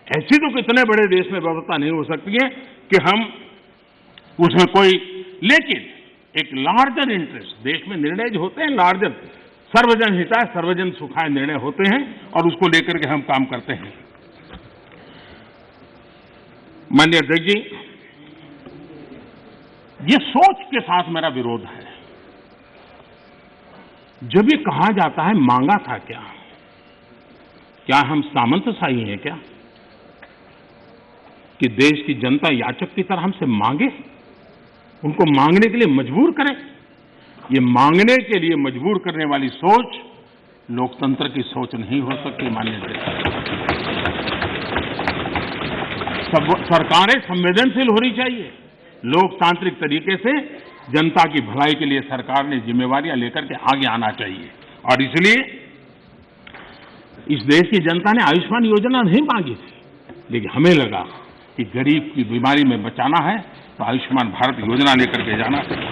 ऐसी तो कितने बड़े देश में व्यवस्था नहीं हो सकती है कि हम उसमें कोई, लेकिन एक लार्जर इंटरेस्ट, देश में निर्णय जो होते हैं लार्जर, सर्वजन हिताय सर्वजन सुखाय निर्णय होते हैं और उसको लेकर के हम काम करते हैं। माननीय अध्यक्ष जी, ये सोच के साथ मेरा विरोध है। जब ये कहा जाता है मांगा था क्या हम सामंतशाही हैं क्या कि देश की जनता याचक की तरह हमसे मांगे, उनको मांगने के लिए मजबूर करें? ये मांगने के लिए मजबूर करने वाली सोच लोकतंत्र की सोच नहीं हो सकती। माननीय सरकारें संवेदनशील होनी चाहिए। लोकतांत्रिक तरीके से जनता की भलाई के लिए सरकार ने जिम्मेवारियां लेकर के आगे आना चाहिए। और इसलिए इस देश की जनता ने आयुष्मान योजना नहीं मांगी थी, लेकिन हमें लगा कि गरीब की बीमारी में बचाना है तो आयुष्मान भारत योजना लेकर के जाना चाहिए।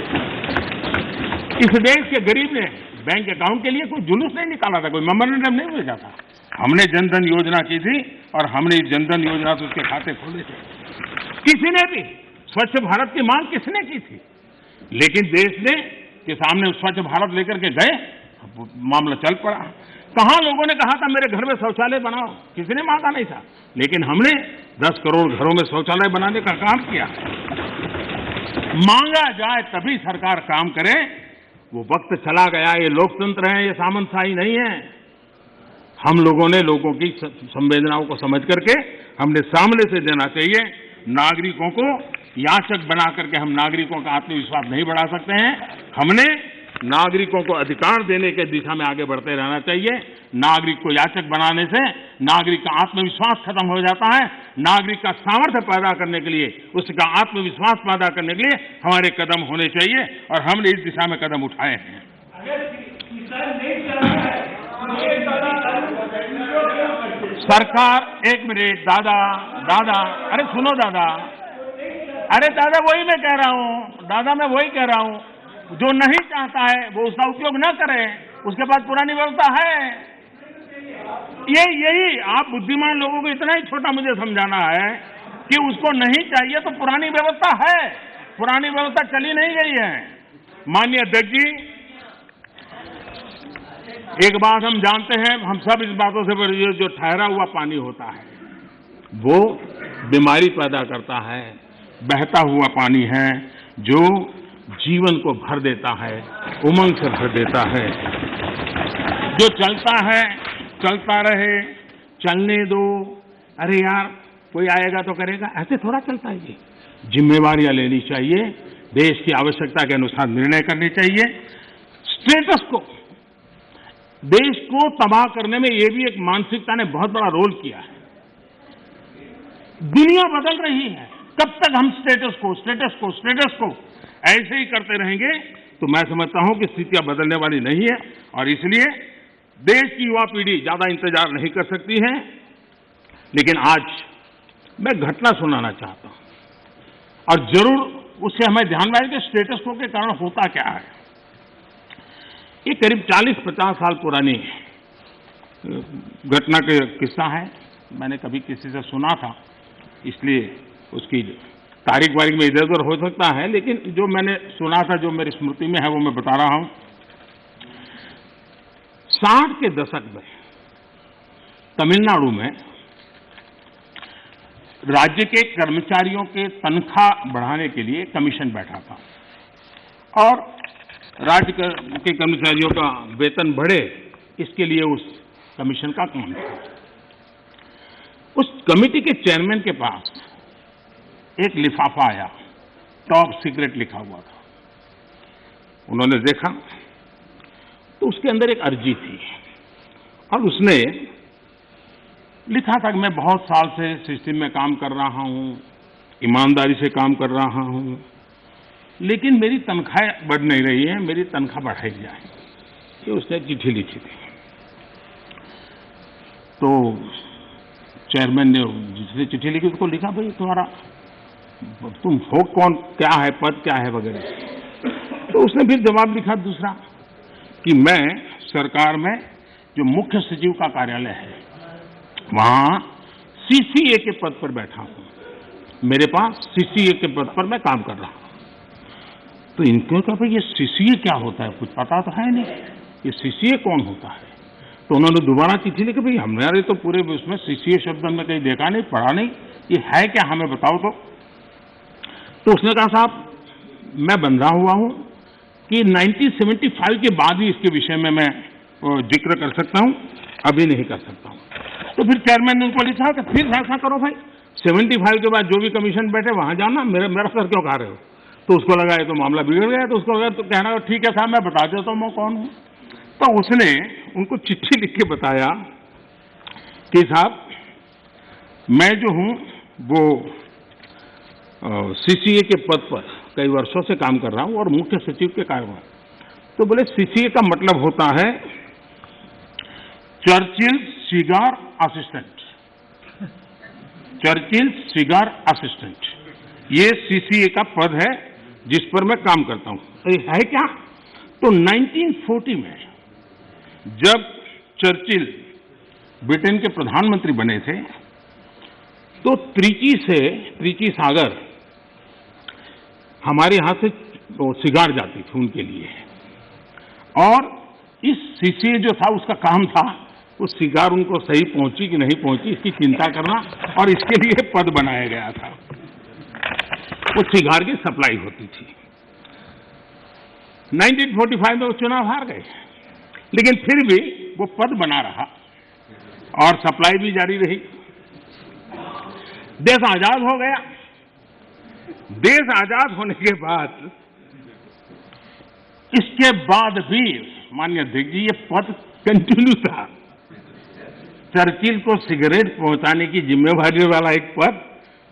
इस देश के गरीब ने बैंक अकाउंट के लिए कोई जुलूस नहीं निकाला था, कोई मेमोरेंडम नहीं भेजा था। हमने जनधन योजना की थी और हमने इस जनधन योजना से उसके खाते खोले थे। किसी ने भी स्वच्छ भारत की मांग किसने की थी, लेकिन देश ने के सामने स्वच्छ भारत लेकर के गए, मामला चल पड़ा। कहां लोगों ने कहा था मेरे घर में शौचालय बनाओ, किसी ने मांगा नहीं था, लेकिन हमने 10 करोड़ घरों में शौचालय बनाने का काम किया। मांगा जाए तभी सरकार काम करे, वो वक्त चला गया। ये लोकतंत्र है, ये सामंतशाही नहीं है। हम लोगों ने लोगों की संवेदनाओं को समझ करके हमने सामने से देना चाहिए। नागरिकों को याचक बना करके हम नागरिकों का आत्मविश्वास नहीं बढ़ा सकते हैं। हमने नागरिकों को अधिकार देने के दिशा में आगे बढ़ते रहना चाहिए। नागरिक को याचक बनाने से नागरिक का आत्मविश्वास खत्म हो जाता है। नागरिक का सामर्थ्य पैदा करने के लिए, उसका आत्मविश्वास पैदा करने के लिए हमारे कदम होने चाहिए और हमने इस दिशा में कदम उठाए हैं। सरकार, एक मिनट दादा, अरे सुनो दादा, अरे दादा वही मैं कह रहा हूं, दादा मैं वही कह रहा हूं, जो नहीं चाहता है वो उसका उपयोग न करे, उसके पास पुरानी व्यवस्था है। यही आप बुद्धिमान लोगों को इतना ही छोटा मुझे समझाना है कि उसको नहीं चाहिए तो पुरानी व्यवस्था है, पुरानी व्यवस्था चली नहीं गई है। माननीय अध्यक्ष जी, एक बात हम जानते हैं, हम सब इस बातों से, जो ठहरा हुआ पानी होता है वो बीमारी पैदा करता है। बहता हुआ पानी है जो जीवन को भर देता है, उमंग से भर देता है। जो चलता है चलता रहे, चलने दो, अरे यार कोई आएगा तो करेगा, ऐसे थोड़ा चलता है। ये जिम्मेवारियां लेनी चाहिए, देश की आवश्यकता के अनुसार निर्णय करने चाहिए। स्टेटस को, देश को तबाह करने में ये भी एक मानसिकता ने बहुत बड़ा रोल किया है। दुनिया बदल रही है, कब तक हम स्टेटस को ऐसे ही करते रहेंगे तो मैं समझता हूं कि स्थितियां बदलने वाली नहीं है। और इसलिए देश की युवा पीढ़ी ज्यादा इंतजार नहीं कर सकती है। लेकिन आज मैं घटना सुनाना चाहता हूं और जरूर उससे हमें ध्यान में आए कि स्टेटस को के कारण होता क्या है। ये करीब 40-50 साल पुरानी घटना का किस्सा है। मैंने कभी किसी से सुना था, इसलिए उसकी तारीख वारीख में इधर उधर हो सकता है, लेकिन जो मैंने सुना था, जो मेरी स्मृति में है, वो मैं बता रहा हूं। 60 के दशक में तमिलनाडु में राज्य के कर्मचारियों के तनख्वाह बढ़ाने के लिए कमीशन बैठा था और राज्य के कर्मचारियों का वेतन बढ़े, इसके लिए उस कमीशन का काम था। उस कमेटी के चेयरमैन के पास एक लिफाफा आया, टॉप सीक्रेट लिखा हुआ था। उन्होंने देखा तो उसके अंदर एक अर्जी थी और उसने लिखा था कि मैं बहुत साल से सिस्टम में काम कर रहा हूं, ईमानदारी से काम कर रहा हूं, लेकिन मेरी तनख्वाह बढ़ नहीं रही है, मेरी तनख्वाह बढ़ाई जाए। ये उसने चिट्ठी लिखी थी। तो चेयरमैन ने जिसने चिट्ठी लिखी उसको लिखा, भाई तुम्हारा तुम हो कौन, क्या है पद, क्या है वगैरह। तो उसने फिर जवाब लिखा दूसरा कि मैं सरकार में जो मुख्य सचिव का कार्यालय है वहां सीसीए के पद पर बैठा हूं, मेरे पास सीसीए के पद पर मैं काम कर रहा हूं। तो इनको कहा भाई ये सीसीए क्या होता है, कुछ पता तो है नहीं, ये सीसीए कौन होता है। तो उन्होंने दोबारा चिट्ठी लिखी, भाई हमारे तो पूरे उसमें सीसीए शब्द हमने कहीं देखा नहीं, पढ़ा नहीं, ये है क्या, हमें बताओ। तो उसने कहा साहब मैं बंधा हुआ हूं कि 1975 के बाद ही इसके विषय में मैं जिक्र कर सकता हूं, अभी नहीं कर सकता हूं। तो फिर चेयरमैन ने उनको लिखा कि फिर ऐसा करो भाई, 75 के बाद जो भी कमीशन बैठे वहां जाना, मेरा सर क्यों खा रहे हो। तो उसको लगा ये तो मामला बिगड़ गया। तो उसको लगा तो कहना ठीक है साहब मैं बता देता हूं मैं कौन हूं। तो उसने उनको चिट्ठी लिख के बताया कि साहब मैं जो हूं वो सीसीए के पद पर कई वर्षों से काम कर रहा हूं और मुख्य सचिव के कार्य। तो बोले सीसीए का मतलब होता है Churchill cigar assistant, Churchill cigar assistant, ये सीसीए का पद है जिस पर मैं काम करता हूं। ये है क्या। तो 1940 में जब चर्चिल ब्रिटेन के प्रधानमंत्री बने थे तो त्रिची सागर हमारे यहां से सिगार जाती थी उनके लिए, और इस सीसीए जो था उसका काम था वो सिगार उनको सही पहुंची कि नहीं पहुंची इसकी चिंता करना, और इसके लिए पद बनाया गया था। वो सिगार की सप्लाई होती थी। 1945 में वो चुनाव हार गए, लेकिन फिर भी वो पद बना रहा और सप्लाई भी जारी रही। देश आजाद हो गया। देश आजाद होने के बाद इसके बाद भी माननीय अध्यक्ष जी ये पद कंटिन्यू था। चर्चिल को सिगरेट पहुंचाने की जिम्मेवारी वाला एक पद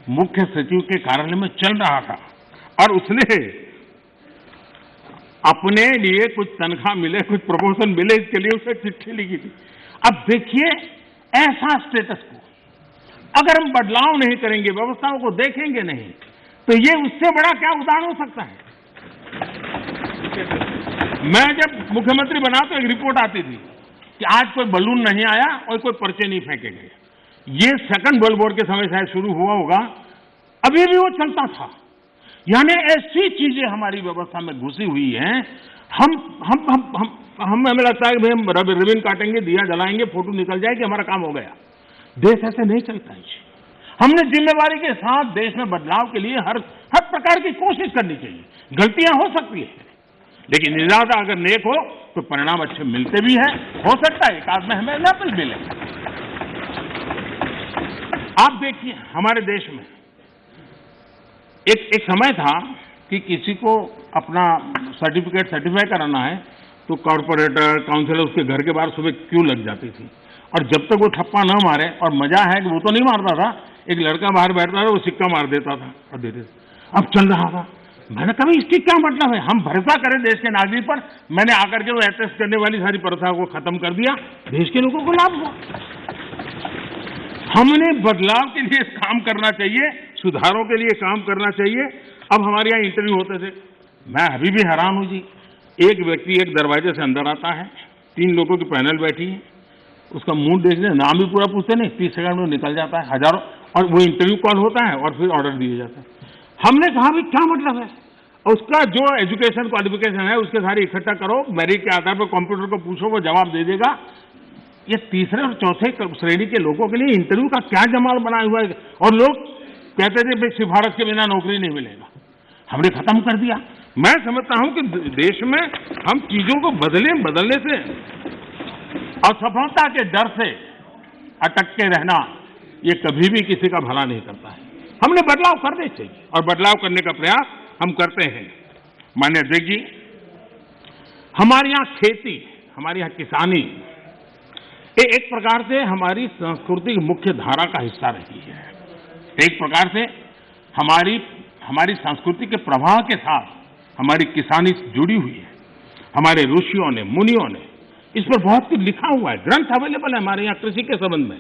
मुख्य सचिव के कार्यालय में चल रहा था, और उसने अपने लिए कुछ तनख्वाह मिले, कुछ प्रमोशन मिले, इसके लिए उसे चिट्ठी लिखी थी। अब देखिए ऐसा स्टेटस को अगर हम बदलाव नहीं करेंगे, व्यवस्थाओं को देखेंगे नहीं, तो ये उससे बड़ा क्या उदाहरण हो सकता है। मैं जब मुख्यमंत्री बना तो एक रिपोर्ट आती थी कि आज कोई बलून नहीं आया और कोई पर्चे नहीं फेंके गए। ये सेकंड वर्ल्ड वॉर के समय शायद शुरू हुआ होगा, अभी भी वो चलता था। यानी ऐसी चीजें हमारी व्यवस्था में घुसी हुई हैं। हमें लगता है कि भाई हम रिबन काटेंगे, दिया जलाएंगे, फोटो निकल जाएगी, हमारा काम हो गया। देश ऐसे नहीं चलता है। हमने जिम्मेवारी के साथ देश में बदलाव के लिए हर प्रकार की कोशिश करनी चाहिए। गलतियां हो सकती है, लेकिन इरादा अगर नेक हो तो परिणाम अच्छे मिलते भी हैं। हो सकता है एक आध में हमें न भी मिले। आप देखिए हमारे देश में एक समय था कि किसी को अपना सर्टिफाई कराना है तो कॉर्पोरेटर काउंसिलर उसके घर के बाहर सुबह क्यों लग जाती थी, और जब तक वो थप्पा न मारे, और मजा है कि वो तो नहीं मारता था, एक लड़का बाहर बैठता था वो सिक्का मार देता था और देते। अब चल रहा था, मैंने कहा इसकी क्या मतलब है, हम भरोसा करें देश के नागरिक पर। मैंने आकर के वो एटेस्ट करने वाली सारी प्रथा को खत्म कर दिया, देश के लोगों को लाभ हुआ। हमने बदलाव के लिए काम करना चाहिए, सुधारों के लिए काम करना चाहिए। अब हमारे यहाँ इंटरव्यू होते थे, मैं अभी भी हैरान हूं जी। एक व्यक्ति एक दरवाजे से अंदर आता है, 3 लोगों की पैनल बैठी है, उसका मुंह देखने, नाम भी पूरा पूछते नहीं, 30 सेकंड में निकल जाता है हजारों, और वो इंटरव्यू कॉल होता है और फिर ऑर्डर दिया जाता है। हमने कहा भाई क्या मतलब है, उसका जो एजुकेशन क्वालिफिकेशन है उसके सारे इकट्ठा करो, मेरिट के आधार पर कंप्यूटर को पूछो, वो जवाब दे देगा। ये तीसरे और चौथे श्रेणी के लोगों के लिए इंटरव्यू का क्या जमाल बनाया हुआ है, और लोग कहते थे भाई सिफारिश के बिना नौकरी नहीं मिलेगा। हमने खत्म कर दिया। मैं समझता हूं कि देश में हम चीजों को बदलने से, असफलता के डर से अटक के रहना, ये कभी भी किसी का भला नहीं करता है। हमने बदलाव करने चाहिए और बदलाव करने का प्रयास हम करते हैं। माननीय अध्यक्ष जी, हमारे यहाँ खेती, हमारे यहाँ किसानी एक प्रकार से हमारी संस्कृति की मुख्य धारा का हिस्सा रही है। एक प्रकार से हमारी संस्कृति के प्रवाह के साथ हमारी किसानी जुड़ी हुई है। हमारे ऋषियों ने, मुनियों ने इस पर बहुत कुछ लिखा हुआ है, ग्रंथ अवेलेबल है हमारे यहाँ कृषि के संबंध में,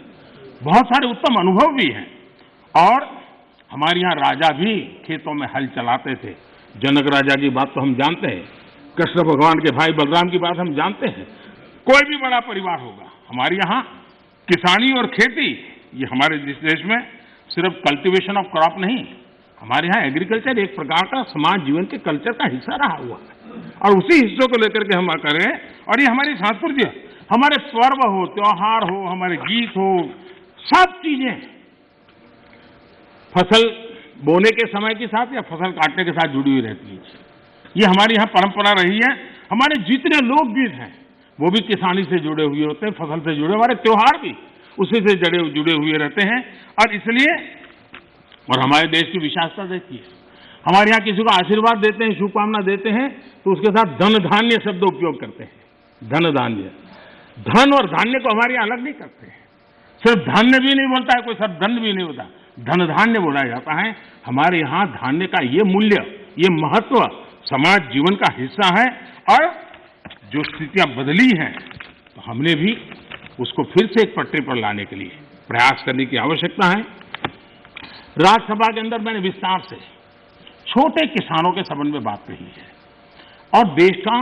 बहुत सारे उत्तम अनुभव भी हैं। और हमारे यहाँ राजा भी खेतों में हल चलाते थे। जनक राजा की बात तो हम जानते हैं, कृष्ण भगवान के भाई बलराम की बात हम जानते हैं। कोई भी बड़ा परिवार होगा, हमारे यहाँ किसानी और खेती, ये हमारे देश में सिर्फ कल्टीवेशन ऑफ क्रॉप नहीं, हमारे यहाँ एग्रीकल्चर एक प्रकार का समाज जीवन के कल्चर का हिस्सा रहा हुआ है, और उसी हिस्सों को लेकर के हम करें। और ये हमारी संस्कृति है, हमारे पर्व हो, त्योहार हो, हमारे गीत हो, सब चीजें फसल बोने के समय के साथ या फसल काटने के साथ जुड़ी हुई रहती है। ये हमारी यहाँ परंपरा रही है। हमारे जितने लोकगीत हैं वो भी किसानी से जुड़े हुए होते हैं, फसल से जुड़े। हमारे त्योहार भी उसी से जुड़े हुए रहते हैं। और इसलिए, और हमारे देश की विशालता देखिए, हमारे यहाँ किसी को आशीर्वाद देते हैं, शुभकामना देते हैं, तो उसके साथ धन धान्य शब्द उपयोग करते हैं। धन धान्य, धन और धान्य को हमारे यहाँ अलग नहीं करते हैं। सिर्फ धान्य भी नहीं बोलता है कोई, सिर्फ धन भी नहीं होता, धन धान्य बोला जाता है। हमारे यहाँ धान्य का ये मूल्य, ये महत्व समाज जीवन का हिस्सा है। और जो स्थितियां बदली हैं, तो हमने भी उसको फिर से एक पटरी पर लाने के लिए प्रयास करने की आवश्यकता है। राज्यसभा के अंदर मैंने विस्तार से छोटे किसानों के संबंध में बात कही है, और देश का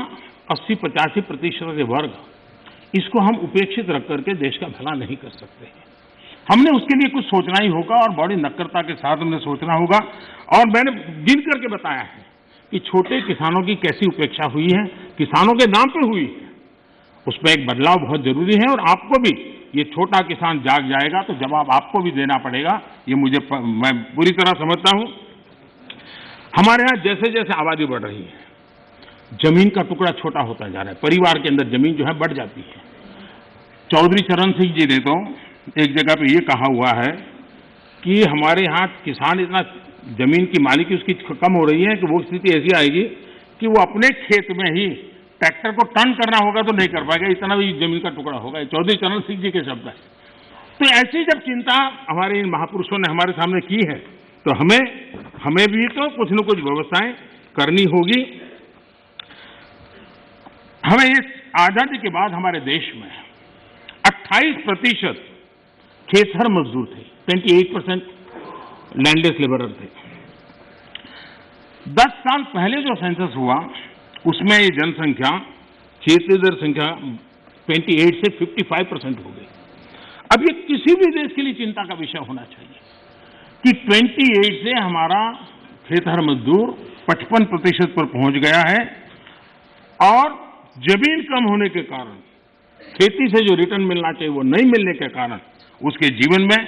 80-85% वर्ग, इसको हम उपेक्षित रख करके देश का भला नहीं कर सकते हैं। हमने उसके लिए कुछ सोचना ही होगा, और बड़ी नक्करता के साथ हमने सोचना होगा। और मैंने गिन करके बताया है कि छोटे किसानों की कैसी उपेक्षा हुई है, किसानों के नाम पे हुई है। उसमें एक बदलाव बहुत जरूरी है, और आपको भी, ये छोटा किसान जाग जाएगा तो जवाब आपको भी देना पड़ेगा। ये मैं पूरी तरह समझता हूं। हमारे यहाँ जैसे जैसे आबादी बढ़ रही है, जमीन का टुकड़ा छोटा होता जा रहा है, परिवार के अंदर जमीन जो है बढ़ जाती है। चौधरी चरण सिंह जी ने तो एक जगह पे ये कहा हुआ है कि हमारे यहाँ किसान इतना, जमीन की मालिकी उसकी कम हो रही है कि वो स्थिति ऐसी आएगी कि वो अपने खेत में ही ट्रैक्टर को टर्न करना होगा तो नहीं कर पाएगा, इतना भी जमीन का टुकड़ा होगा। चौधरी चरण सिंह जी के शब्द है। तो ऐसी जब चिंता हमारे इन महापुरुषों ने हमारे सामने की है, तो हमें भी तो कुछ न कुछ व्यवस्थाएं करनी होगी। हमें इस आजादी के बाद हमारे देश में 28% खेतहर मजदूर थे, 28% लैंडलेस लेबरर थे। 10 साल पहले जो सेंसस हुआ उसमें ये जनसंख्या, क्षेत्रीय संख्या 28 से 55% हो गई। अब ये किसी भी देश के लिए चिंता का विषय होना चाहिए कि 28 से हमारा खेतहर मजदूर 55% पर पहुंच गया है, और जमीन कम होने के कारण, खेती से जो रिटर्न मिलना चाहिए वो नहीं मिलने के कारण उसके जीवन में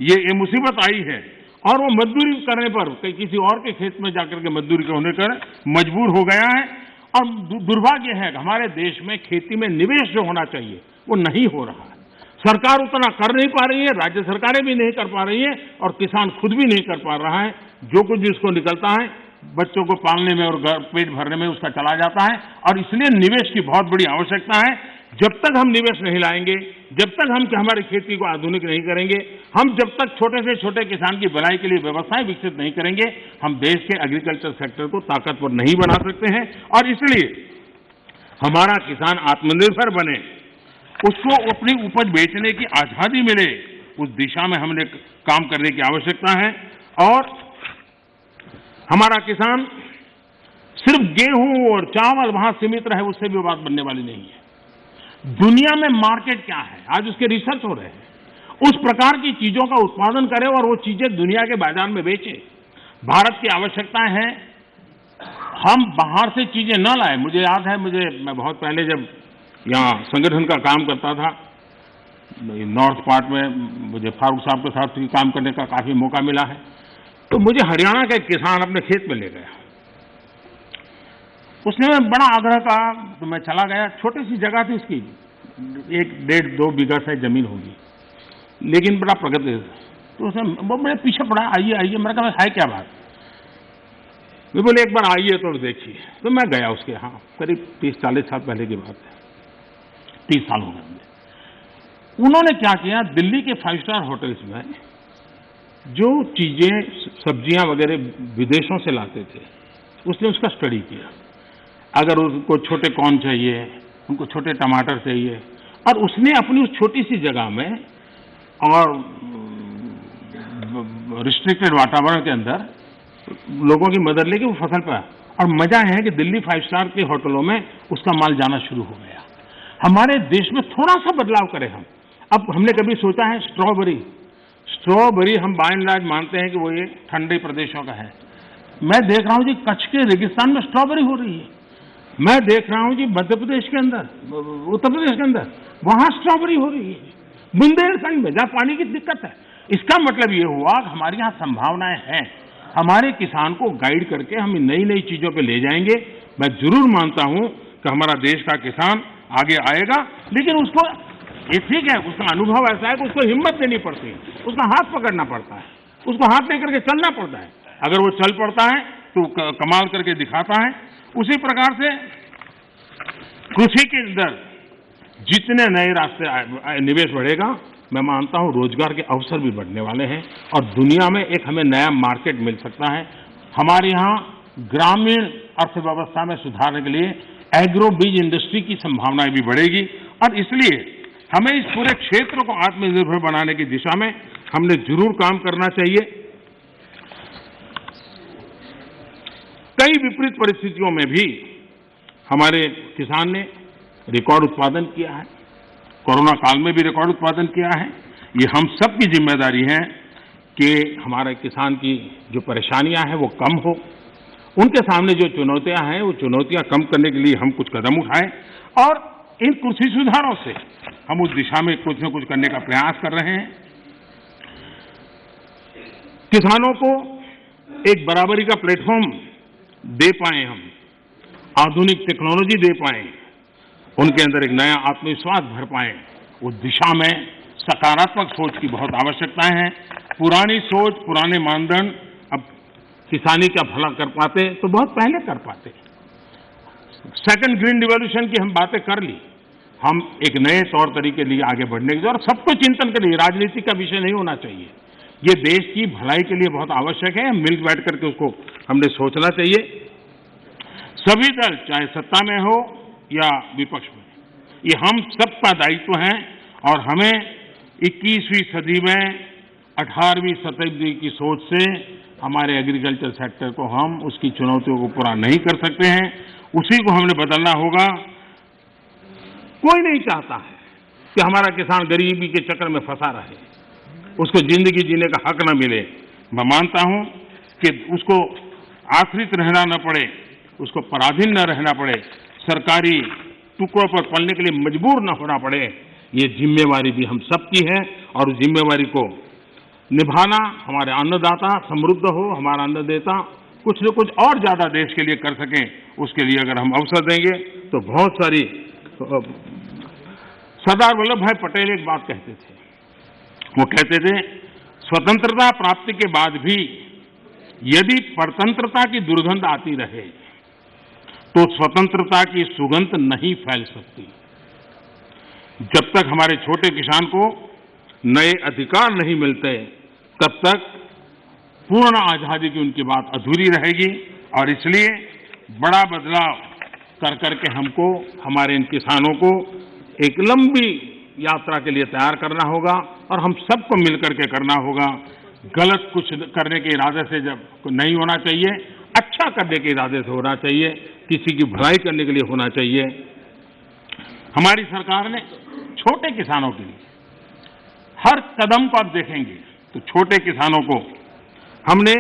ये मुसीबत आई है। और वो मजदूरी करने पर, किसी और के खेत में जाकर के मजदूरी होने पर मजबूर हो गया है। और दुर्भाग्य है कि हमारे देश में खेती में निवेश जो होना चाहिए वो नहीं हो रहा है। सरकार उतना कर नहीं पा रही है, राज्य सरकारें भी नहीं कर पा रही है, और किसान खुद भी नहीं कर पा रहा है। जो कुछ भी उसको निकलता है बच्चों को पालने में और पेट भरने में उसका चला जाता है। और इसलिए निवेश की बहुत बड़ी आवश्यकता है। जब तक हम निवेश नहीं लाएंगे, जब तक हम हमारी खेती को आधुनिक नहीं करेंगे, हम जब तक छोटे से छोटे किसान की भलाई के लिए व्यवस्थाएं विकसित नहीं करेंगे, हम देश के एग्रीकल्चर सेक्टर को ताकतवर नहीं बना सकते हैं। और इसलिए हमारा किसान आत्मनिर्भर बने, उसको अपनी उपज बेचने की आजादी मिले, उस दिशा में हमने काम करने की आवश्यकता है। और हमारा किसान सिर्फ गेहूं और चावल वहां सीमित रहे, उससे भी बात बनने वाली नहीं है। दुनिया में मार्केट क्या है, आज उसके रिसर्च हो रहे हैं। उस प्रकार की चीजों का उत्पादन करें और वो चीजें दुनिया के बाजार में बेचें। भारत की आवश्यकताएं हैं, हम बाहर से चीजें न लाएं। मुझे याद है, मैं बहुत पहले जब यहाँ संगठन का काम करता था, नॉर्थ पार्ट में मुझे फारूक साहब के साथ काम करने का काफी मौका मिला है। तो मुझे हरियाणा का एक किसान अपने खेत में ले गया। उसने बड़ा आग्रह कहा, तो मैं चला गया। छोटी सी जगह थी उसकी, 1-1.5-2 बीघा से जमीन होगी, लेकिन बड़ा प्रगति। तो उसने वो मेरे पीछे पड़ा, आइए आइए। मैंने कहा है क्या बात? वे बोले एक बार आइए तो देखिए। तो मैं गया उसके यहाँ, करीब 30-40 साल पहले की बात है, 30 साल हो गए। उन्होंने क्या किया, दिल्ली के 5 स्टार होटल्स में जो चीजें सब्जियां वगैरह विदेशों से लाते थे, उसने उसका स्टडी किया। अगर उनको छोटे कॉर्न चाहिए, उनको छोटे टमाटर चाहिए, और उसने अपनी उस छोटी सी जगह में और रिस्ट्रिक्टेड वातावरण के अंदर लोगों की मदद लेके वो फसल पाया। और मजा है कि दिल्ली 5 स्टार के होटलों में उसका माल जाना शुरू हो गया। हमारे देश में थोड़ा सा बदलाव करें हम। अब हमने कभी सोचा है स्ट्रॉबेरी हम बाय एंड लार्ज मानते हैं कि वो ये ठंडे प्रदेशों का है। मैं देख रहा हूं जी कच्छ के रेगिस्तान में स्ट्रॉबेरी हो रही है। मैं देख रहा हूं जी मध्य प्रदेश के अंदर, उत्तर प्रदेश के अंदर, वहां स्ट्रॉबेरी हो रही है। बुंदेलखंड में जहां पानी की दिक्कत है। इसका मतलब ये हुआ कि हमारे यहाँ संभावनाएं हैं। हमारे किसान को गाइड करके हम नई नई चीजों पे ले जाएंगे। मैं जरूर मानता हूं कि हमारा देश का किसान आगे आएगा, लेकिन उसको ये ठीक है, उसका अनुभव ऐसा है कि उसको हिम्मत देनी पड़ती है, उसका हाथ पकड़ना पड़ता है, उसको हाथ लेकर के चलना पड़ता है। अगर वो चल पड़ता है तो कमाल करके दिखाता है। उसी प्रकार से कृषि के अंदर जितने नए रास्ते निवेश बढ़ेगा, मैं मानता हूं रोजगार के अवसर भी बढ़ने वाले हैं और दुनिया में एक हमें नया मार्केट मिल सकता है। हमारे यहाँ ग्रामीण अर्थव्यवस्था में सुधारने के लिए एग्रो बीज इंडस्ट्री की संभावनाएं भी बढ़ेगी और इसलिए हमें इस पूरे क्षेत्र को आत्मनिर्भर बनाने की दिशा में हमने जरूर काम करना चाहिए। कई विपरीत परिस्थितियों में भी हमारे किसान ने रिकॉर्ड उत्पादन किया है। कोरोना काल में भी रिकॉर्ड उत्पादन किया है। ये हम सब की जिम्मेदारी है कि हमारे किसान की जो परेशानियां हैं वो कम हो। उनके सामने जो चुनौतियां हैं वो चुनौतियां कम करने के लिए हम कुछ कदम उठाएं और इन कृषि सुधारों से हम उस दिशा में कुछ न कुछ करने का प्रयास कर रहे हैं। किसानों को एक बराबरी का प्लेटफॉर्म दे पाए, हम आधुनिक टेक्नोलॉजी दे पाए, उनके अंदर एक नया आत्मविश्वास भर पाए, उस दिशा में सकारात्मक सोच की बहुत आवश्यकता है। पुरानी सोच, पुराने मानदंड अब किसानी का भला कर पाते तो बहुत पहले कर पाते। सेकंड ग्रीन रिवॉल्यूशन की हम बातें कर ली, हम एक नए तौर तरीके लिए आगे बढ़ने की, और सबको चिंतन के लिए राजनीति का विषय नहीं होना चाहिए। ये देश की भलाई के लिए बहुत आवश्यक है। मिल बैठ करके उसको हमने सोचना चाहिए। सभी दल चाहे सत्ता में हो या विपक्ष में, ये हम सबका दायित्व है और हमें 21वीं सदी में 18वीं शताब्दी की सोच से हमारे एग्रीकल्चर सेक्टर को हम उसकी चुनौतियों को पूरा नहीं कर सकते हैं। उसी को हमने बदलना होगा। कोई नहीं चाहता है कि हमारा किसान गरीबी के चक्कर में फंसा रहे, उसको जिंदगी जीने का हक न मिले। मैं मानता हूं कि उसको आश्रित रहना न पड़े, उसको पराधीन न रहना पड़े, सरकारी टुकड़ों पर पलने के लिए मजबूर न होना पड़े। ये जिम्मेवारी भी हम सबकी है और उस जिम्मेवारी को निभाना, हमारे अन्नदाता समृद्ध हो, हमारा अन्नदाता कुछ न कुछ और ज्यादा देश के लिए कर सकें, उसके लिए अगर हम अवसर देंगे तो बहुत सारी। सरदार वल्लभ भाई पटेल एक बात कहते थे, वो कहते थे स्वतंत्रता प्राप्ति के बाद भी यदि परतंत्रता की दुर्गंध आती रहे तो स्वतंत्रता की सुगंध नहीं फैल सकती। जब तक हमारे छोटे किसान को नए अधिकार नहीं मिलते तब तक पूर्ण आजादी की उनकी बात अधूरी रहेगी और इसलिए बड़ा बदलाव कर करके हमको हमारे इन किसानों को एक लंबी यात्रा के लिए तैयार करना होगा और हम सबको मिलकर के करना होगा। गलत कुछ करने के इरादे से जब नहीं होना चाहिए, अच्छा करने के इरादे से होना चाहिए, किसी की भलाई करने के लिए होना चाहिए। हमारी सरकार ने छोटे किसानों के लिए हर कदम को आप देखेंगे तो छोटे किसानों को हमने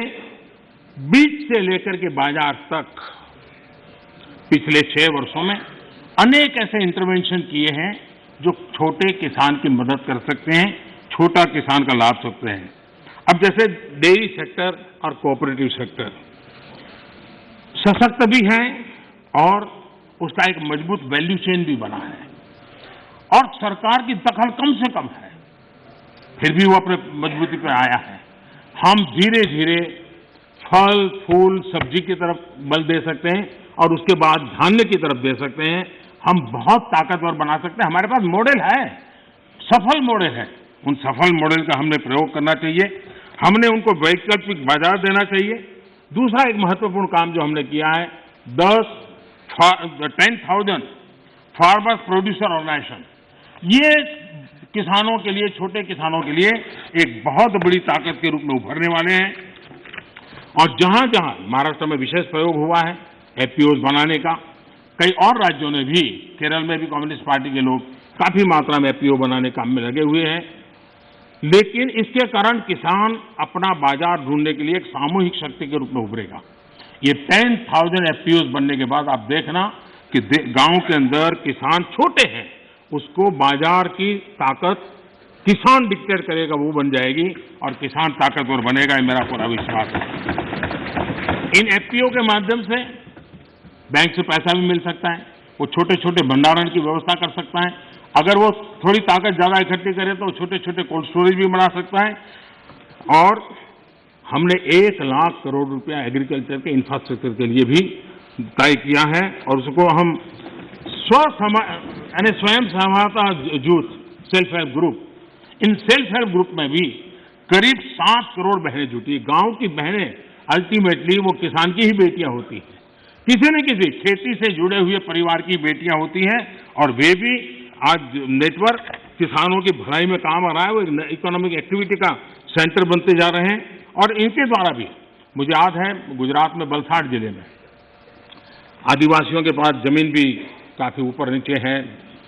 बीज से लेकर के बाजार तक पिछले 6 वर्षों में अनेक ऐसे इंटरवेंशन किए हैं जो छोटे किसान की मदद कर सकते हैं, छोटा किसान का लाभ सकते हैं। अब जैसे डेयरी सेक्टर और कोऑपरेटिव सेक्टर सशक्त भी है और उसका एक मजबूत वैल्यू चेन भी बना है और सरकार की दखल कम से कम है, फिर भी वो अपने मजबूती पर आया है। हम धीरे धीरे फल फूल सब्जी की तरफ बल दे सकते हैं और उसके बाद धान्य की तरफ दे सकते हैं। हम बहुत ताकतवर बना सकते हैं। हमारे पास मॉडल है, सफल मॉडल है। उन सफल मॉडल का हमने प्रयोग करना चाहिए। हमने उनको वैकल्पिक बाजार देना चाहिए। दूसरा एक महत्वपूर्ण काम जो हमने किया है 10,000 फार्मर्स प्रोड्यूसर ऑर्गेनाइजेशन, ये किसानों के लिए, छोटे किसानों के लिए एक बहुत बड़ी ताकत के रूप में उभरने वाले हैं। और जहां जहां महाराष्ट्र में विशेष प्रयोग हुआ है एफपीओज बनाने का, कई और राज्यों ने भी, केरल में भी कम्युनिस्ट पार्टी के लोग काफी मात्रा में एफपीओ बनाने काम में लगे हुए हैं। लेकिन इसके कारण किसान अपना बाजार ढूंढने के लिए एक सामूहिक शक्ति के रूप में उभरेगा। ये 10,000 एफपीओज बनने के बाद आप देखना कि गांव के अंदर किसान छोटे हैं, उसको बाजार की ताकत किसान डिक्टेट करेगा, वो बन जाएगी और किसान ताकतवर बनेगा, ये मेरा पूरा विश्वास है। इन एफपीओ के माध्यम से बैंक से पैसा भी मिल सकता है, वो छोटे छोटे भंडारण की व्यवस्था कर सकता है। अगर वो थोड़ी ताकत ज्यादा इकट्ठी करे तो छोटे छोटे कोल्ड स्टोरेज भी बना सकता है। और हमने 1 लाख करोड़ रुपया एग्रीकल्चर के इंफ्रास्ट्रक्चर के लिए भी तय किया है और उसको हम स्वयं सहायता जूथ, सेल्फ हेल्प ग्रुप, इन सेल्फ हेल्प ग्रुप में भी करीब 7 करोड़ बहनें जुटी। गांव की बहनें अल्टीमेटली वो किसान की ही बेटियां होती हैं, किसी न किसी खेती से जुड़े हुए परिवार की बेटियां होती हैं और वे भी आज नेटवर्क किसानों की भलाई में काम आ रहा है। वो इकोनॉमिक एक्टिविटी का सेंटर बनते जा रहे हैं और इनके द्वारा भी, मुझे याद है गुजरात में वलसाड जिले में आदिवासियों के पास जमीन भी काफी ऊपर नीचे है,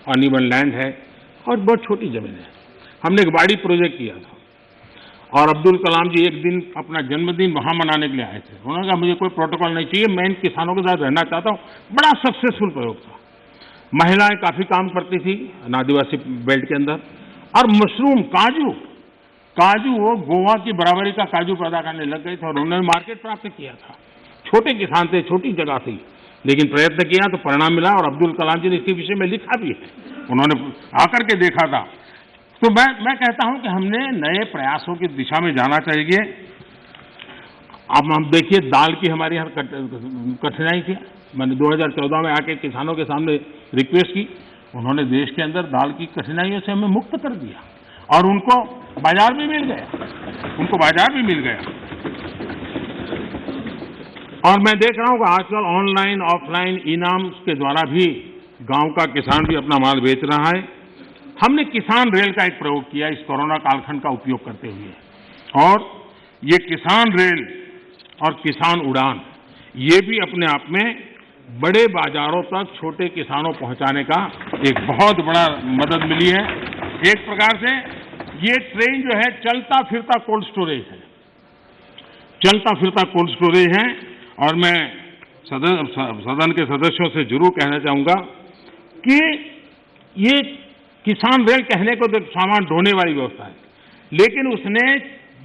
अनइवन लैंड है और बहुत छोटी जमीन है। हमने एक बाड़ी प्रोजेक्ट किया था और अब्दुल कलाम जी एक दिन अपना जन्मदिन वहां मनाने के लिए आए थे। उन्होंने कहा मुझे कोई प्रोटोकॉल नहीं चाहिए, मैं इन किसानों के साथ रहना चाहता हूं। बड़ा सक्सेसफुल प्रयोग था। महिलाएं काफी काम करती थी आदिवासी बेल्ट के अंदर और मशरूम, काजू वो गोवा की बराबरी का काजू पैदा करने लग गए थे और उन्होंने मार्केट प्राप्त किया था। छोटे किसान थे, छोटी जगह थी, लेकिन प्रयत्न किया तो परिणाम मिला और अब्दुल कलाम जी ने इसके विषय में लिखा भी है, उन्होंने आकर के देखा था। तो मैं कहता हूं कि हमने नए प्रयासों की दिशा में जाना चाहिए। अब हम देखिए दाल की हमारे यहाँ कठिनाई थी। मैंने 2014 में आके किसानों के सामने रिक्वेस्ट की, उन्होंने देश के अंदर दाल की कठिनाइयों से हमें मुक्त कर दिया और उनको बाजार भी मिल गया, और मैं देख रहा हूं कि आजकल ऑनलाइन ऑफलाइन इनाम के द्वारा भी गांव का किसान भी अपना माल बेच रहा है। हमने किसान रेल का एक प्रयोग किया इस कोरोना कालखंड का उपयोग करते हुए, और ये किसान रेल और किसान उड़ान, ये भी अपने आप में बड़े बाजारों तक छोटे किसानों पहुंचाने का एक बहुत बड़ा मदद मिली है। एक प्रकार से ये ट्रेन जो है चलता फिरता कोल्ड स्टोरेज है। और मैं सदन के सदस्यों से जरूर कहना चाहूंगा कि ये किसान रेल कहने को तो सामान ढोने वाली व्यवस्था है, लेकिन उसने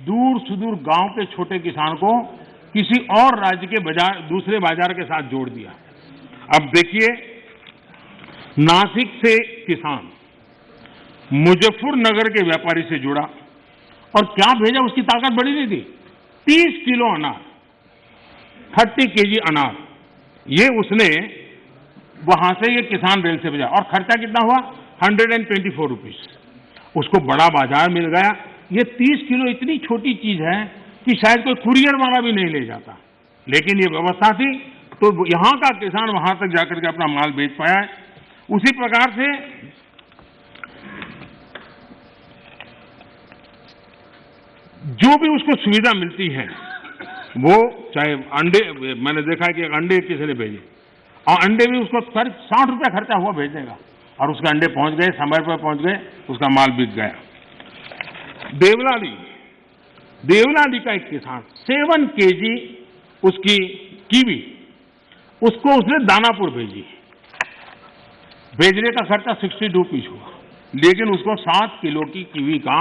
दूर सुदूर गांव के छोटे किसान को किसी और राज्य के बाजार, दूसरे बाजार के साथ जोड़ दिया। अब देखिए, नासिक से किसान मुजफ्फरनगर के व्यापारी से जुड़ा और क्या भेजा, उसकी ताकत बड़ी नहीं थी, 30 किलो अनार, 30 केजी अनार, ये उसने वहां से ये किसान रेल से भेजा और खर्चा कितना हुआ, 124 रुपीज। उसको बड़ा बाजार मिल गया। ये 30 किलो इतनी छोटी चीज है कि शायद कोई कुरियर वाला भी नहीं ले जाता, लेकिन ये व्यवस्था थी तो यहां का किसान वहां तक जाकर के अपना माल बेच पाया है। उसी प्रकार से जो भी उसको सुविधा मिलती है, वो चाहे अंडे, मैंने देखा है कि अंडे किसी ने भेजे और अंडे भी उसको 60 रुपया खर्चा हुआ भेजने का, और उसके अंडे पहुंच गए, समय पर पहुंच गए, उसका माल बिक गया। देवलाली का एक किसान 7 kg उसकी कीवी, उसको उसने दानापुर भेजी। भेजने का खर्चा 60 रुपीज हुआ, लेकिन उसको 7 किलो की कीवी का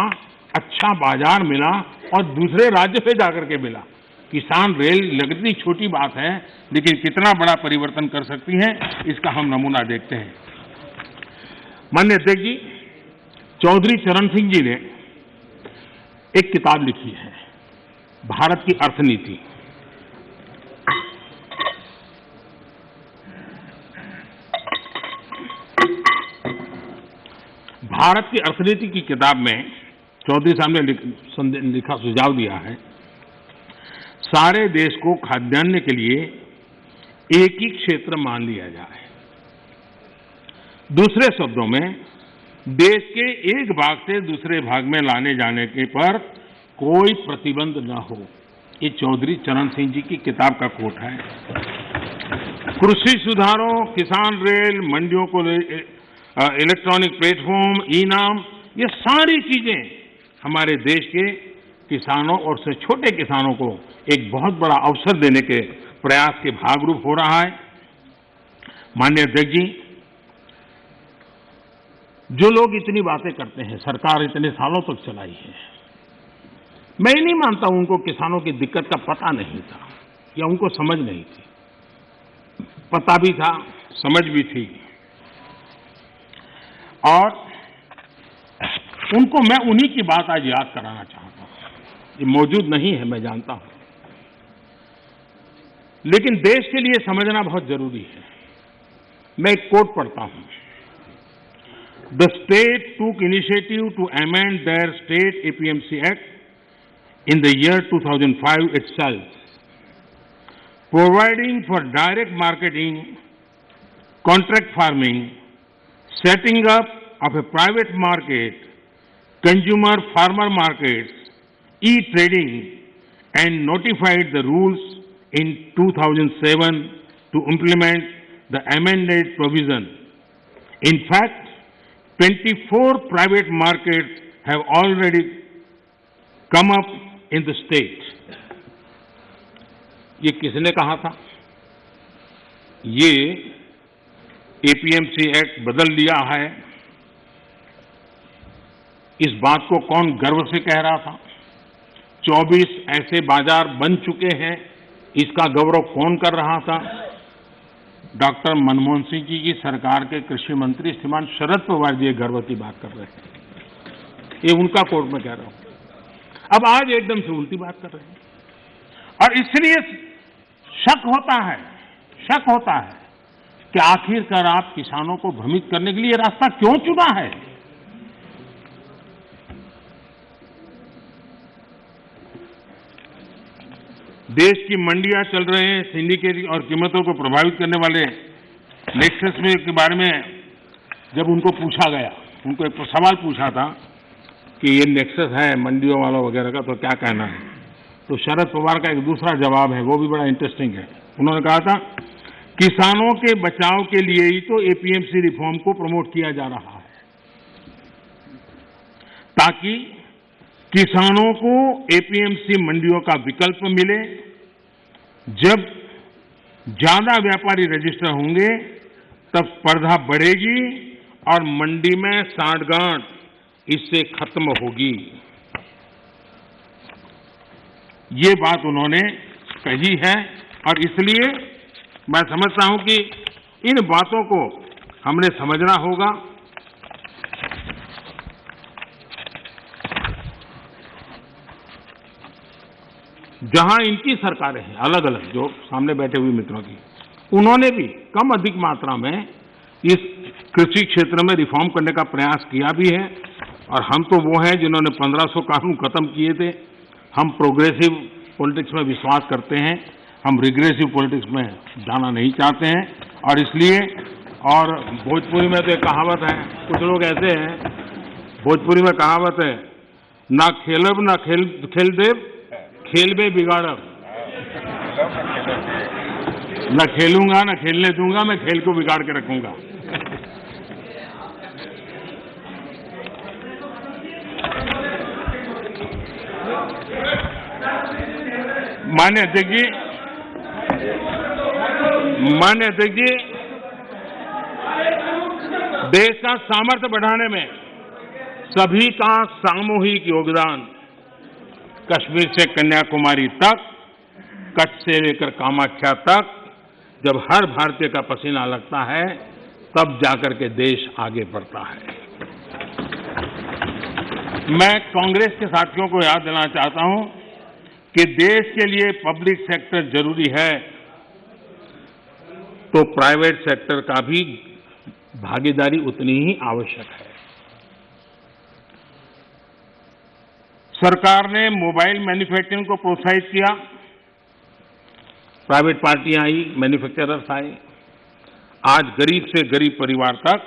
अच्छा बाजार मिला और दूसरे राज्य से जाकर के मिला। किसान रेल लगती छोटी बात है, लेकिन कितना बड़ा परिवर्तन कर सकती है, इसका हम नमूना देखते हैं। माननीय अध्यक्ष जी, चौधरी चरण सिंह जी ने एक किताब लिखी है, भारत की अर्थनीति। भारत की अर्थनीति की किताब में चौधरी साहब ने लिखा, सुझाव दिया है, सारे देश को खाद्यान्न के लिए एक ही क्षेत्र मान लिया जाए। दूसरे शब्दों में, देश के एक भाग से दूसरे भाग में लाने जाने के पर कोई प्रतिबंध न हो। ये चौधरी चरण सिंह जी की किताब का कोट है। कृषि सुधारों, किसान रेल, मंडियों को इलेक्ट्रॉनिक प्लेटफॉर्म, ई-नाम, ये सारी चीजें हमारे देश के किसानों और से छोटे किसानों को एक बहुत बड़ा अवसर देने के प्रयास के भागरूप हो रहा है। माननीय अध्यक्ष जी, जो लोग इतनी बातें करते हैं, सरकार इतने सालों तक चलाई है, मैं नहीं मानता हूं उनको किसानों की दिक्कत का पता नहीं था या उनको समझ नहीं थी। पता भी था, समझ भी थी, और उनको मैं उन्हीं की बात आज याद कराना चाहता हूं। ये मौजूद नहीं है, मैं जानता हूं, लेकिन देश के लिए समझना बहुत जरूरी है। मैं एक कोट पढ़ता हूं। The state took initiative to amend their state APMC act in the year 2005 itself, providing for direct marketing, contract farming, setting up of a private market, consumer farmer markets, e-trading, and notified the rules in 2007 to implement the amended provision. In fact, 24 private markets have already come up in the state. ये किसने कहा था? ये APMC act बदल लिया है, इस बात को कौन गर्व से कह रहा था? 24 ऐसे बाजार बन चुके हैं, इसका गौरव कौन कर रहा था? डॉक्टर मनमोहन सिंह जी की सरकार के कृषि मंत्री श्रीमान शरद पवार जी गर्व की बात कर रहे हैं। ये उनका कोर्ट में कह रहा हूं। अब आज एकदम से उल्टी बात कर रहे हैं, और इसलिए शक होता है कि आखिरकार आप किसानों को भ्रमित करने के लिए रास्ता क्यों चुना है? देश की मंडियां चल रहे हैं, सिंडिकेट और कीमतों को प्रभावित करने वाले नेक्सस में के बारे में जब उनको पूछा गया, उनको एक सवाल पूछा था कि ये नेक्सस है मंडियों वालों वगैरह का, तो क्या कहना है? तो शरद पवार का एक दूसरा जवाब है, वो भी बड़ा इंटरेस्टिंग है। उन्होंने कहा था, किसानों के बचाव के लिए ही तो APMC रिफॉर्म को प्रमोट किया जा रहा है, ताकि किसानों को APMC मंडियों का विकल्प मिले। जब ज्यादा व्यापारी रजिस्टर होंगे, तब स्पर्धा बढ़ेगी और मंडी में सांठगांठ इससे खत्म होगी। ये बात उन्होंने कही है, और इसलिए मैं समझता हूं कि इन बातों को हमने समझना होगा। जहां इनकी सरकारें हैं अलग अलग, जो सामने बैठे हुए मित्रों की, उन्होंने भी कम अधिक मात्रा में इस कृषि क्षेत्र में रिफॉर्म करने का प्रयास किया भी है, और हम तो वो हैं जिन्होंने 1500 कानून खत्म किए थे। हम प्रोग्रेसिव पॉलिटिक्स में विश्वास करते हैं, हम रिग्रेसिव पॉलिटिक्स में जाना नहीं चाहते हैं, और इसलिए, और भोजपुरी में तो एक कहावत है, कुछ लोग ऐसे हैं, भोजपुरी में कहावत है, ना खेलब ना खेल देव, खेलबे बिगाड़ब। न खेलूंगा, न खेलने दूंगा, मैं खेल को बिगाड़ के रखूंगा। माननीय अध्यक्ष जी, देश का सामर्थ्य बढ़ाने में सभी का सामूहिक योगदान कश्मीर से कन्याकुमारी तक, कच्छ से लेकर कामाख्या तक, जब हर भारतीय का पसीना लगता है तब जाकर के देश आगे बढ़ता है। मैं कांग्रेस के साथियों को याद दिलाना चाहता हूं कि देश के लिए पब्लिक सेक्टर जरूरी है तो प्राइवेट सेक्टर का भी भागीदारी उतनी ही आवश्यक है। सरकार ने मोबाइल मैन्युफैक्चरिंग को प्रोत्साहित किया, प्राइवेट पार्टियां आई, मैन्युफैक्चरर्स आए। आज गरीब से गरीब परिवार तक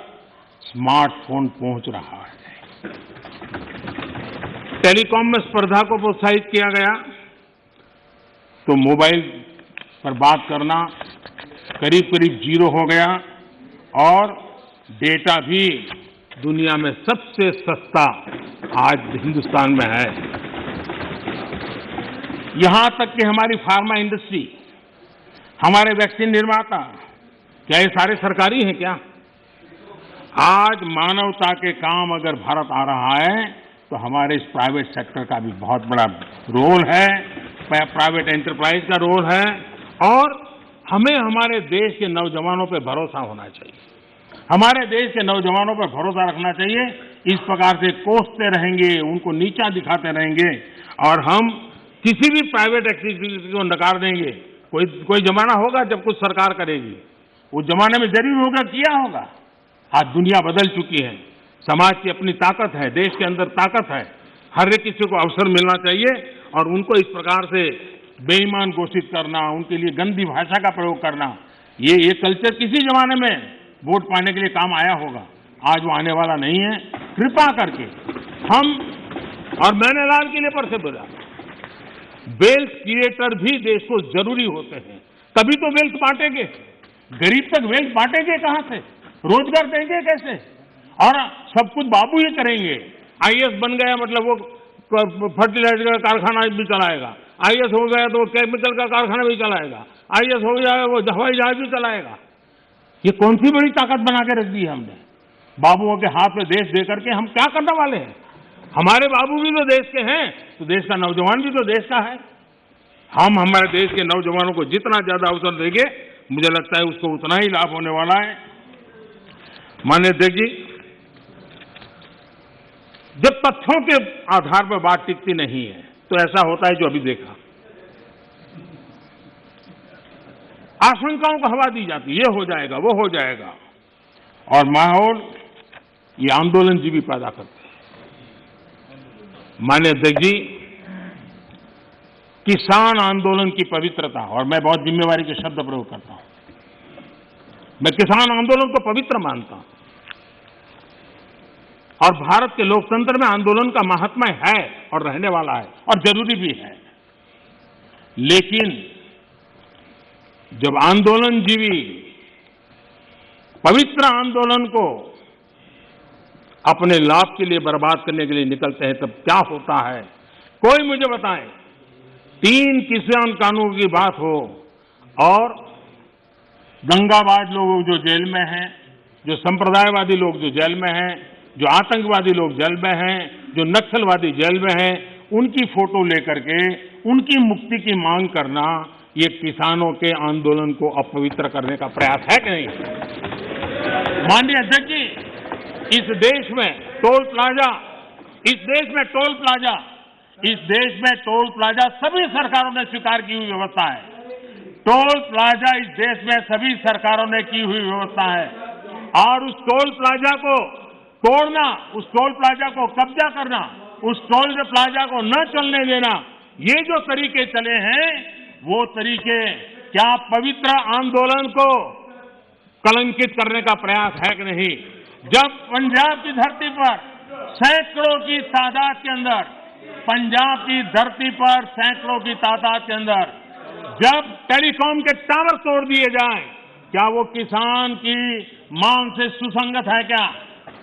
स्मार्टफोन पहुंच रहा है। टेलीकॉम में स्पर्धा को प्रोत्साहित किया गया तो मोबाइल पर बात करना करीब करीब 0 हो गया और डेटा भी दुनिया में सबसे सस्ता आज हिंदुस्तान में है। यहां तक कि हमारी फार्मा इंडस्ट्री, हमारे वैक्सीन निर्माता, क्या ये सारे सरकारी हैं क्या? आज मानवता के काम अगर भारत आ रहा है तो हमारे इस प्राइवेट सेक्टर का भी बहुत बड़ा रोल है, प्राइवेट एंटरप्राइज का रोल है और हमें हमारे देश के नौजवानों पर भरोसा होना चाहिए। हमारे देश के नौजवानों पर भरोसा रखना चाहिए। इस प्रकार से कोसते रहेंगे, उनको नीचा दिखाते रहेंगे और हम किसी भी प्राइवेट एक्टिविटी को नकार देंगे। कोई जमाना होगा जब कुछ सरकार करेगी, उस जमाने में जरूर होगा, किया होगा। आज दुनिया बदल चुकी है, समाज की अपनी ताकत है, देश के अंदर ताकत है। हर एक किसी को अवसर मिलना चाहिए और उनको इस प्रकार से बेईमान घोषित करना, उनके लिए गंदी भाषा का प्रयोग करना, ये कल्चर किसी जमाने में वोट पाने के लिए काम आया होगा, आज वो आने वाला नहीं है। कृपा करके हम, और मैंने लाल किले पर से बोला, वेल्थ क्रिएटर भी देश को जरूरी होते हैं, तभी तो वेल्थ बांटेंगे। गरीब तक वेल्थ बांटेंगे कहां से, रोजगार देंगे कैसे? और सब कुछ बाबू ही करेंगे। आईएएस बन गया मतलब वो फर्टिलाइजर का कारखाना भी चलाएगा, आईएएस हो गया तो वो केमिकल का कारखाना भी चलाएगा, आईएएस हो गया वो हवाई जहाज भी चलाएगा। ये कौन सी बड़ी ताकत बना के रख दी है हमने? बाबुओं के हाथ में देश दे करके हम क्या करने वाले हैं? हमारे बाबू भी तो देश के हैं, तो देश का नौजवान भी तो देश का है। हम हमारे देश के नौजवानों को जितना ज्यादा अवसर देंगे, मुझे लगता है उसको उतना ही लाभ होने वाला है। माननीय अध्यक्ष जी, जब तथ्यों के आधार पर बात टिकती नहीं है तो ऐसा होता है जो अभी देखा, आशंकाओं को हवा दी जाती, ये हो जाएगा, वो हो जाएगा, और माहौल ये आंदोलन जीवी पैदा करते हैं। माननीय अध्यक्ष जी, किसान आंदोलन की पवित्रता, और मैं बहुत जिम्मेवारी के शब्द प्रयोग करता हूं, मैं किसान आंदोलन को पवित्र मानता हूं और भारत के लोकतंत्र में आंदोलन का महात्म्य है और रहने वाला है और जरूरी भी है। लेकिन जब आंदोलन जीवी पवित्र आंदोलन को अपने लाभ के लिए बर्बाद करने के लिए निकलते हैं तब क्या होता है? कोई मुझे बताएं। 3 किसान कानून की बात हो और दंगाबाज लोग जो जेल में हैं, जो संप्रदायवादी लोग जो जेल में हैं, जो आतंकवादी लोग जेल में हैं, जो नक्सलवादी जेल में हैं, उनकी फोटो लेकर के उनकी मुक्ति की मांग करना, ये किसानों के आंदोलन को अपवित्र करने का प्रयास है कि नहीं? माननीय अध्यक्ष जी, इस देश में टोल प्लाजा, सभी सरकारों ने स्वीकार की हुई व्यवस्था है। टोल प्लाजा इस देश में सभी सरकारों ने की हुई व्यवस्था है और उस टोल प्लाजा को तोड़ना, उस टोल प्लाजा को कब्जा करना, उस टोल प्लाजा को न चलने देना, ये जो तरीके चले हैं वो तरीके क्या पवित्र आंदोलन को कलंकित करने का प्रयास है कि नहीं? जब पंजाब की धरती पर सैकड़ों की तादाद के अंदर, पंजाब की धरती पर सैकड़ों की तादाद के अंदर जब टेलीकॉम के टावर तोड़ दिए जाएं, क्या वो किसान की मांग से सुसंगत है क्या?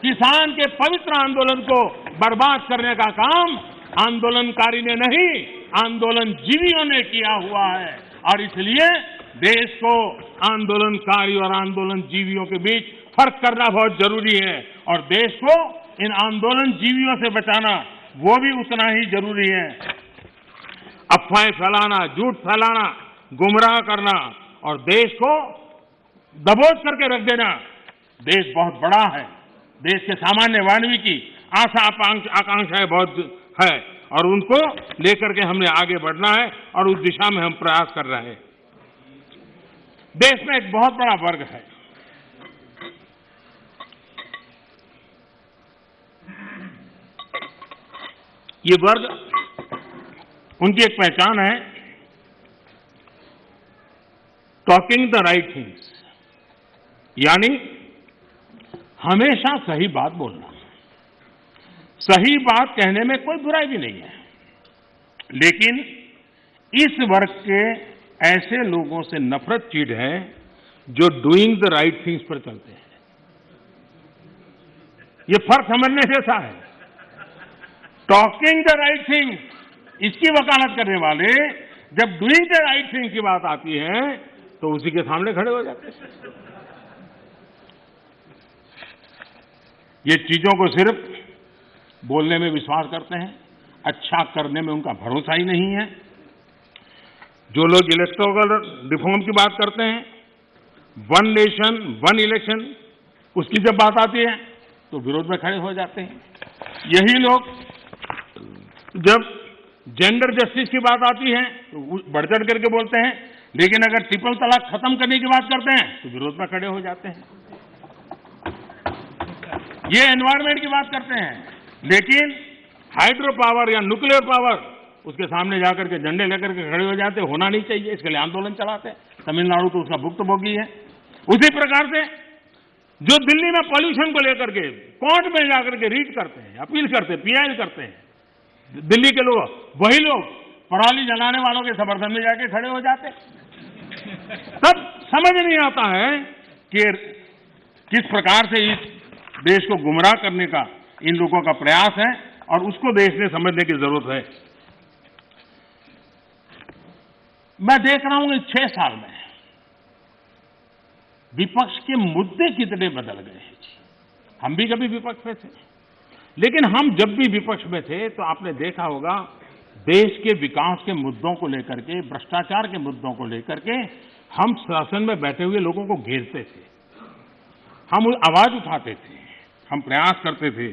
किसान के पवित्र आंदोलन को बर्बाद करने का काम आंदोलनकारी ने नहीं, आंदोलन जीवियों ने किया हुआ है और इसलिए देश को आंदोलनकारी और आंदोलन जीवियों के बीच फर्क करना बहुत जरूरी है और देश को इन आंदोलन जीवियों से बचाना वो भी उतना ही जरूरी है। अफवाहें फैलाना, झूठ फैलाना, गुमराह करना और देश को दबोच करके रख देना, देश बहुत बड़ा है, देश के सामान्य मानवी की आशा आकांक्षाएं बहुत है और उनको लेकर के हमने आगे बढ़ना है और उस दिशा में हम प्रयास कर रहे हैं। देश में एक बहुत बड़ा वर्ग है, ये वर्ग, उनकी एक पहचान है टॉकिंग द राइट थिंग्स, यानी हमेशा सही बात बोलना। सही बात कहने में कोई बुराई भी नहीं है, लेकिन इस वर्ग के ऐसे लोगों से नफरत चीड़ है जो डूइंग द राइट थिंग्स पर चलते हैं। ये फर्क समझने जैसा है। टॉकिंग द राइट थिंग्स इसकी वकालत करने वाले जब डूइंग द राइट थिंग्स की बात आती है तो उसी के सामने खड़े हो जाते हैं। ये चीजों को सिर्फ बोलने में विश्वास करते हैं, अच्छा करने में उनका भरोसा ही नहीं है। जो लोग इलेक्टोरल रिफॉर्म की बात करते हैं, वन नेशन वन इलेक्शन, उसकी जब बात आती है तो विरोध में खड़े हो जाते हैं। यही लोग जब जेंडर जस्टिस की बात आती है तो बढ़ चढ़ करके बोलते हैं, लेकिन अगर ट्रिपल तलाक खत्म करने की बात करते हैं तो विरोध में खड़े हो जाते हैं। ये एनवायरमेंट की बात करते हैं, लेकिन हाइड्रो पावर या न्यूक्लियर पावर, उसके सामने जाकर के झंडे लेकर के खड़े हो जाते। होना नहीं चाहिए, इसके लिए आंदोलन चलाते हैं। तमिलनाडु तो उसका भुक्तभोगी है। उसी प्रकार से जो दिल्ली में पॉल्यूशन को लेकर के कोर्ट में जाकर के रीट करते हैं, अपील करते हैं, पीआई करते हैं, दिल्ली के लोग, वही लोग पराली जलाने वालों के समर्थन में जाके खड़े हो जाते। तब समझ नहीं आता है कि किस प्रकार से इस देश को गुमराह करने का इन लोगों का प्रयास है और उसको देश ने समझने की जरूरत है। मैं देख रहा हूं कि 6 साल में विपक्ष के मुद्दे कितने बदल गए हैं। हम भी कभी विपक्ष में थे, लेकिन हम जब भी विपक्ष में थे तो आपने देखा होगा देश के विकास के मुद्दों को लेकर के, भ्रष्टाचार के मुद्दों को लेकर के हम शासन में बैठे हुए लोगों को घेरते थे, हम आवाज उठाते थे, हम प्रयास करते थे।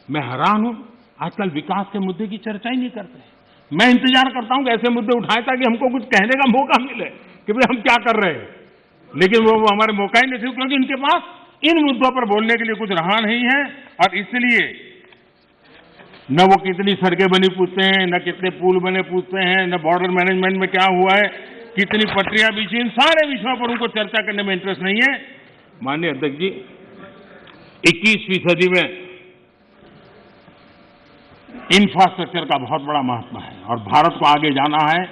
मैं हैरान हूं, आजकल विकास के मुद्दे की चर्चा ही नहीं करते। मैं इंतजार करता हूं कि ऐसे मुद्दे उठाए ताकि हमको कुछ कहने का मौका मिले कि भाई हम क्या कर रहे हैं, लेकिन वो हमारे मौका ही नहीं थे, क्योंकि उनके पास इन मुद्दों पर बोलने के लिए कुछ रहा नहीं है। और इसलिए न वो कितनी सड़कें बनी पूछते हैं, न कितने पुल बने पूछते हैं, न बॉर्डर मैनेजमेंट में क्या हुआ है, कितनी पटरियां बिछी, इन सारे विषयों पर उनको चर्चा करने में इंटरेस्ट नहीं है। माननीय अध्यक्ष जी, 21वीं सदी में इंफ्रास्ट्रक्चर का बहुत बड़ा महत्व है और भारत को आगे जाना है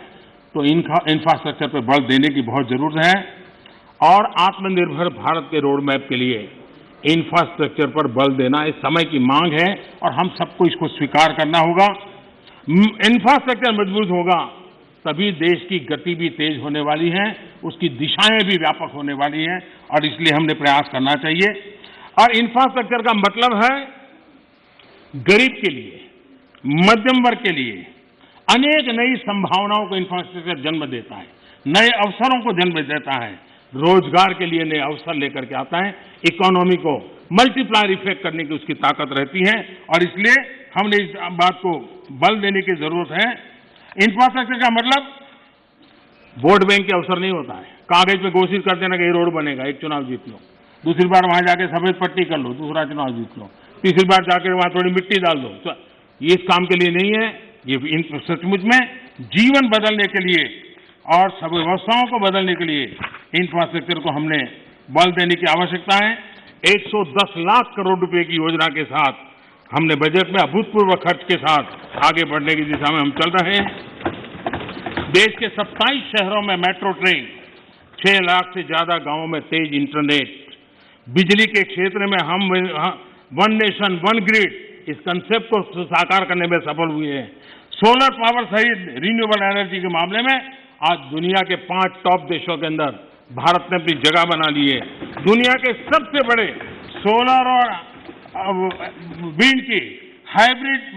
तो इंफ्रास्ट्रक्चर पर बल देने की बहुत जरूरत है और आत्मनिर्भर भारत के रोड मैप के लिए इंफ्रास्ट्रक्चर पर बल देना इस समय की मांग है और हम सबको इसको स्वीकार करना होगा। इंफ्रास्ट्रक्चर मजबूत होगा तभी देश की गति भी तेज होने वाली है, उसकी दिशाएं भी व्यापक होने वाली हैं और इसलिए हमने प्रयास करना चाहिए। और इंफ्रास्ट्रक्चर का मतलब है गरीब के लिए, मध्यम वर्ग के लिए अनेक नई संभावनाओं को इंफ्रास्ट्रक्चर जन्म देता है, नए अवसरों को जन्म देता है, रोजगार के लिए नए अवसर लेकर के आता है, इकोनॉमी को मल्टीप्लायर इफेक्ट करने की उसकी ताकत रहती है और इसलिए हमने इस बात को बल देने की जरूरत है। इंफ्रास्ट्रक्चर का मतलब वोट बैंक के अवसर नहीं होता है, कागज पे घोषित कर देना कि ये रोड बनेगा, एक चुनाव जीत लो, दूसरी बार वहां जाके सफेद पट्टी कर लो, दूसरा चुनाव जीत लो, तीसरी बार जाकर वहां थोड़ी मिट्टी डाल दो। तो ये इस काम के लिए नहीं है, ये सचमुच में जीवन बदलने के लिए और सब व्यवस्थाओं को बदलने के लिए इंफ्रास्ट्रक्चर को हमने बल देने की आवश्यकता है। 110 लाख करोड़ रुपए की योजना के साथ हमने बजट में अभूतपूर्व खर्च के साथ आगे बढ़ने की दिशा में हम चल रहे हैं। देश के 27 शहरों में मेट्रो ट्रेन, 6 लाख से ज्यादा गांवों में तेज इंटरनेट, बिजली के क्षेत्र में हम वन नेशन वन ग्रिड इस कंसेप्ट को साकार करने में सफल हुए हैं। सोलर पावर सहित रिन्यूएबल एनर्जी के मामले में आज दुनिया के 5 टॉप देशों के अंदर भारत ने अपनी जगह बना ली है। दुनिया के सबसे बड़े सोलर और विंड की हाइब्रिड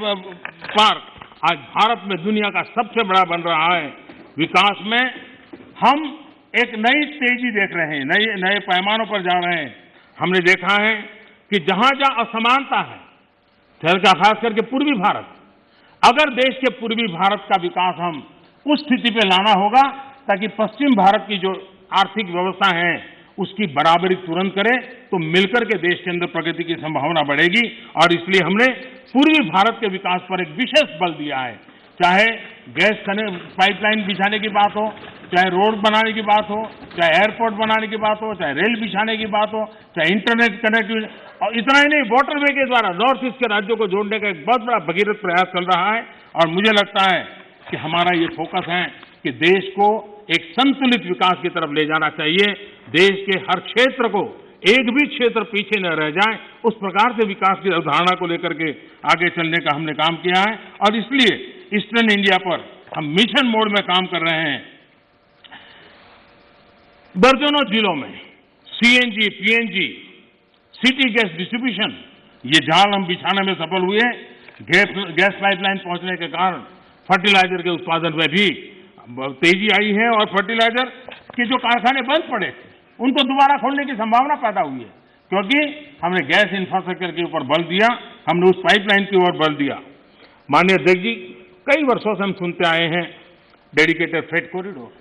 पार्क आज भारत में दुनिया का सबसे बड़ा बन रहा है। विकास में हम एक नई तेजी देख रहे हैं, नए पैमानों पर जा रहे हैं। हमने देखा है कि जहां जहां असमानता है, खास करके पूर्वी भारत, अगर देश के पूर्वी भारत का विकास हम उस स्थिति पे लाना होगा ताकि पश्चिम भारत की जो आर्थिक व्यवस्था है उसकी बराबरी तुरंत करें, तो मिलकर के देश के अंदर प्रगति की संभावना बढ़ेगी। और इसलिए हमने पूर्वी भारत के विकास पर एक विशेष बल दिया है। चाहे गैस पाइपलाइन बिछाने की बात हो, चाहे रोड बनाने की बात हो, चाहे एयरपोर्ट बनाने की बात हो, चाहे रेल बिछाने की बात हो, चाहे इंटरनेट कनेक्टिविटी, और इतना ही नहीं, वाटरवे के द्वारा नॉर्थ ईस्ट के राज्यों को जोड़ने का एक बहुत बड़ा भगीरथ प्रयास चल रहा है। और मुझे लगता है कि हमारा ये फोकस है कि देश को एक संतुलित विकास की तरफ ले जाना चाहिए। देश के हर क्षेत्र को, एक भी क्षेत्र पीछे न रह जाए, उस प्रकार से विकास की अवधारणा को लेकर के आगे चलने का हमने काम किया है। और इसलिए ईस्टर्न इंडिया पर हम मिशन मोड में काम कर रहे हैं। दर्जनों जिलों में CNG, PNG, city gas distribution, ये जाल हम बिछाने में सफल हुए। गैस पाइपलाइन पहुंचने के कारण फर्टिलाइजर के उत्पादन में भी तेजी आई है और फर्टिलाइजर के जो कारखाने बंद पड़े थे उनको दोबारा खोलने की संभावना पैदा हुई है, क्योंकि हमने गैस इंफ्रास्ट्रक्चर के ऊपर बल दिया, हमने उस पाइपलाइन की ओर बल दिया। माननीय अध्यक्ष जी, कई वर्षों से हम सुनते आए हैं डेडिकेटेड फ्रेट कॉरिडोर,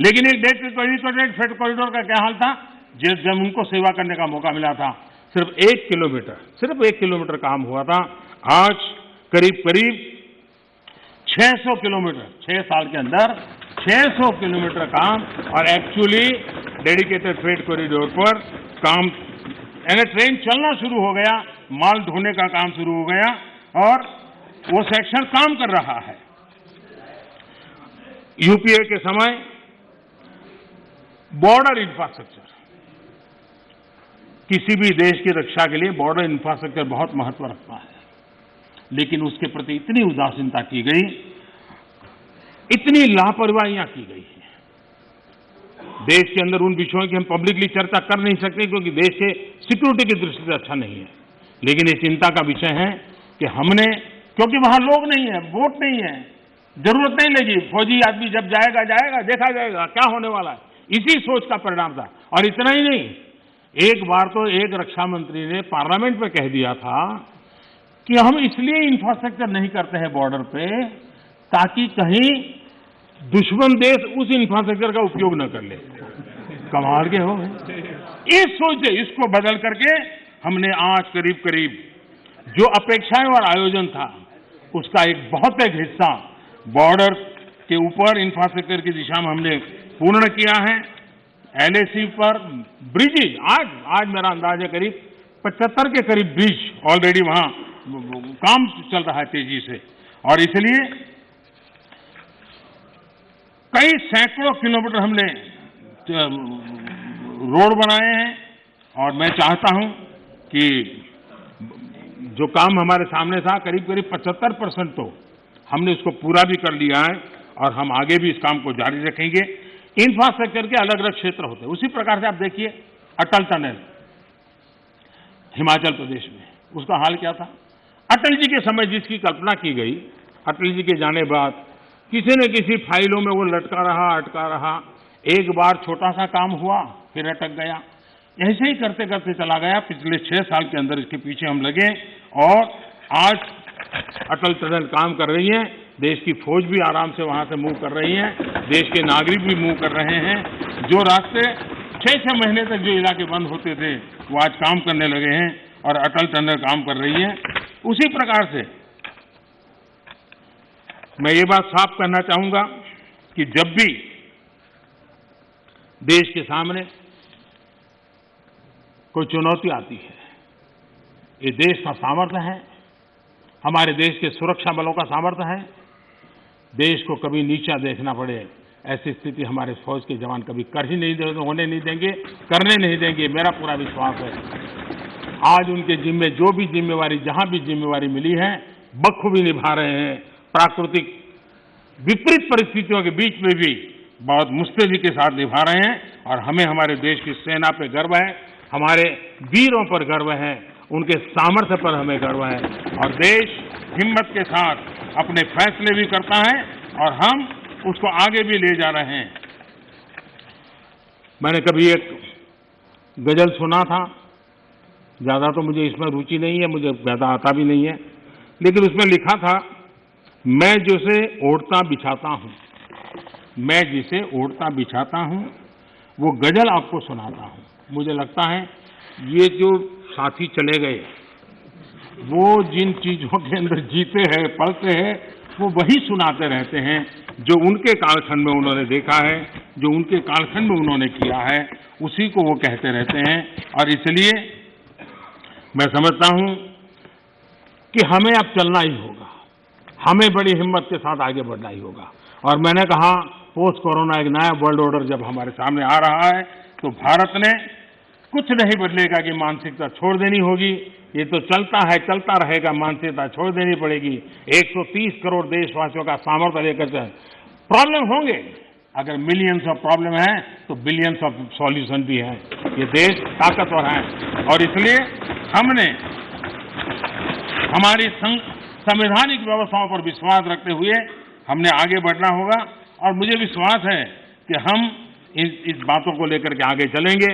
लेकिन एक डेडिकेटेड फ्रेट कॉरिडोर का क्या हाल था? जब उनको सेवा करने का मौका मिला था, सिर्फ 1 किलोमीटर काम हुआ था। आज करीब 600 किलोमीटर, 6 साल के अंदर 600 किलोमीटर काम, और एक्चुअली डेडिकेटेड फ्रेट कॉरिडोर पर काम, यानी ट्रेन चलना शुरू हो गया, माल ढोने का काम शुरू हो गया और वो सेक्शन काम कर रहा है। यूपीए के समय बॉर्डर इंफ्रास्ट्रक्चर, किसी भी देश की रक्षा के लिए बॉर्डर इंफ्रास्ट्रक्चर बहुत महत्व रखता है, लेकिन उसके प्रति इतनी उदासीनता की गई, इतनी लापरवाहियां की गई है। देश के अंदर उन विषयों की हम पब्लिकली चर्चा कर नहीं सकते क्योंकि देश के सिक्योरिटी की दृष्टि से अच्छा नहीं है, लेकिन ये चिंता का विषय है कि हमने, क्योंकि वहां लोग नहीं है, वोट नहीं है, जरूरत नहीं लगी, फौजी आदमी जब जाएगा देखा जाएगा क्या होने वाला है, इसी सोच का परिणाम था। और इतना ही नहीं, एक बार तो एक रक्षा मंत्री ने पार्लियामेंट में कह दिया था कि हम इसलिए इंफ्रास्ट्रक्चर नहीं करते हैं बॉर्डर पे ताकि कहीं दुश्मन देश उस इंफ्रास्ट्रक्चर का उपयोग न कर ले। कमाल के हो गए। इस सोच से इसको बदल करके हमने आज करीब करीब जो अपेक्षाएं और आयोजन था उसका एक बहुत एक हिस्सा बॉर्डर के ऊपर इंफ्रास्ट्रक्चर की दिशा में हमने पूर्ण किया है। एलएसी पर ब्रिजेज, आज मेरा अंदाज है करीब 75 के करीब ब्रिज ऑलरेडी वहां काम चल रहा है तेजी से, और इसलिए कई सैकड़ों किलोमीटर हमने रोड बनाए हैं। और मैं चाहता हूं कि जो काम हमारे सामने था करीब 75% तो हमने उसको पूरा भी कर लिया है और हम आगे भी इस काम को जारी रखेंगे। इंफ्रास्ट्रक्चर के अलग अलग क्षेत्र होते हैं, उसी प्रकार से आप देखिए अटल टनल हिमाचल प्रदेश में, उसका हाल क्या था? अटल जी के समय जिसकी कल्पना की गई, अटल जी के जाने बाद किसी न किसी फाइलों में वो अटका रहा। एक बार छोटा सा काम हुआ, फिर अटक गया, ऐसे ही करते करते चला गया। पिछले 6 साल के अंदर इसके पीछे हम लगे और आज अटल टनल काम कर रही है। देश की फौज भी आराम से वहां से मूव कर रही है, देश के नागरिक भी मूव कर रहे हैं। जो रास्ते 6-6 महीने तक जो इलाके बंद होते थे वो आज काम करने लगे हैं और अटल टनल काम कर रही है। उसी प्रकार से मैं ये बात साफ करना चाहूंगा कि जब भी देश के सामने कोई चुनौती आती है, ये देश का सामर्थ्य है, हमारे देश के सुरक्षा बलों का सामर्थ्य है। देश को कभी नीचा देखना पड़े ऐसी स्थिति हमारे फौज के जवान कभी होने नहीं देंगे, करने नहीं देंगे, मेरा पूरा विश्वास है। आज उनके जिम्मे जो भी जिम्मेवारी, जहां भी जिम्मेवारी मिली है, बखूबी निभा रहे हैं, प्राकृतिक विपरीत परिस्थितियों के बीच में भी बहुत मुस्तैदी के साथ निभा रहे हैं और हमें हमारे देश की सेना पे गर्व है, हमारे वीरों पर गर्व है, उनके सामर्थ्य पर हमें गर्व है और देश हिम्मत के साथ अपने फैसले भी करता है और हम उसको आगे भी ले जा रहे हैं। मैंने कभी एक गजल सुना था, ज्यादा तो मुझे इसमें रुचि नहीं है, मुझे ज्यादा आता भी नहीं है, लेकिन उसमें लिखा था, मैं जिसे ओढ़ता बिछाता हूं, मैं जिसे ओढ़ता बिछाता हूं, वो गजल आपको सुनाता हूं। मुझे लगता है ये जो साथी चले गए, वो जिन चीजों के अंदर जीते हैं, पलते हैं, वो वही सुनाते रहते हैं जो उनके कालखंड में उन्होंने देखा है, जो उनके कालखंड में उन्होंने किया है, उसी को वो कहते रहते हैं। और इसलिए मैं समझता हूं कि हमें अब चलना ही होगा, हमें बड़ी हिम्मत के साथ आगे बढ़ना ही होगा। और मैंने कहा पोस्ट कोरोना एक नया वर्ल्ड ऑर्डर जब हमारे सामने आ रहा है तो भारत ने कुछ नहीं बदलेगा कि मानसिकता छोड़ देनी होगी, ये तो चलता है चलता रहेगा, मानसिकता छोड़ देनी पड़ेगी। 130 करोड़ देशवासियों का सामर्थ्य लेकर चल, प्रॉब्लम होंगे, अगर मिलियंस ऑफ प्रॉब्लम है तो बिलियंस ऑफ सॉल्यूशन भी है। ये देश ताकतवर है और इसलिए हमने हमारी संवैधानिक व्यवस्थाओं पर विश्वास रखते हुए हमने आगे बढ़ना होगा और मुझे विश्वास है कि हम इस बातों को लेकर के आगे चलेंगे।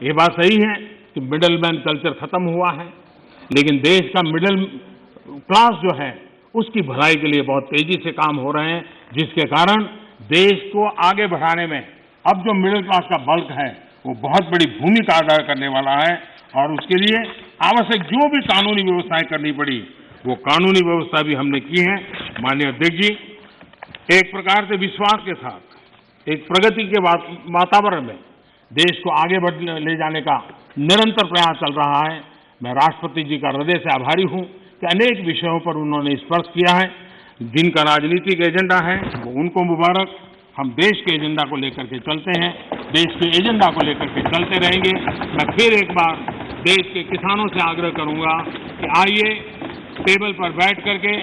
ये बात सही है कि मिडल मैन कल्चर खत्म हुआ है, लेकिन देश का मिडिल क्लास जो है उसकी भलाई के लिए बहुत तेजी से काम हो रहे हैं, जिसके कारण देश को आगे बढ़ाने में अब जो मिडिल क्लास का बल्क है वो बहुत बड़ी भूमिका अदा करने वाला है और उसके लिए आवश्यक जो भी कानूनी व्यवस्थाएं करनी पड़ी वो कानूनी व्यवस्था भी हमने की है। माननीय अध्यक्ष जी, एक प्रकार से विश्वास के साथ एक प्रगति के वातावरण में देश को आगे ले जाने का निरंतर प्रयास चल रहा है। मैं राष्ट्रपति जी का हृदय से आभारी हूं कि अनेक विषयों पर उन्होंने स्पर्श किया है। जिनका राजनीतिक एजेंडा है वो उनको मुबारक, हम देश के एजेंडा को लेकर के चलते हैं, देश के एजेंडा को लेकर के चलते रहेंगे। मैं फिर एक बार देश के किसानों से आग्रह करूंगा कि आइए टेबल पर बैठ करके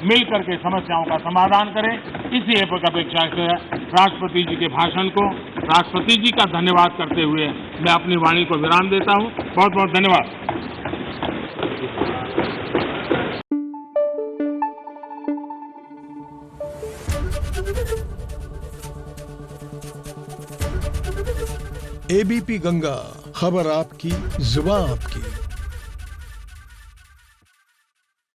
मिल करके समस्याओं का समाधान करें। इसी अपेक्षा से राष्ट्रपति जी के भाषण को राष्ट्रपति जी का धन्यवाद करते हुए मैं अपनी वाणी को विराम देता हूं। बहुत बहुत धन्यवाद। एबीपी गंगा, खबर आपकी, जुबान आपकी।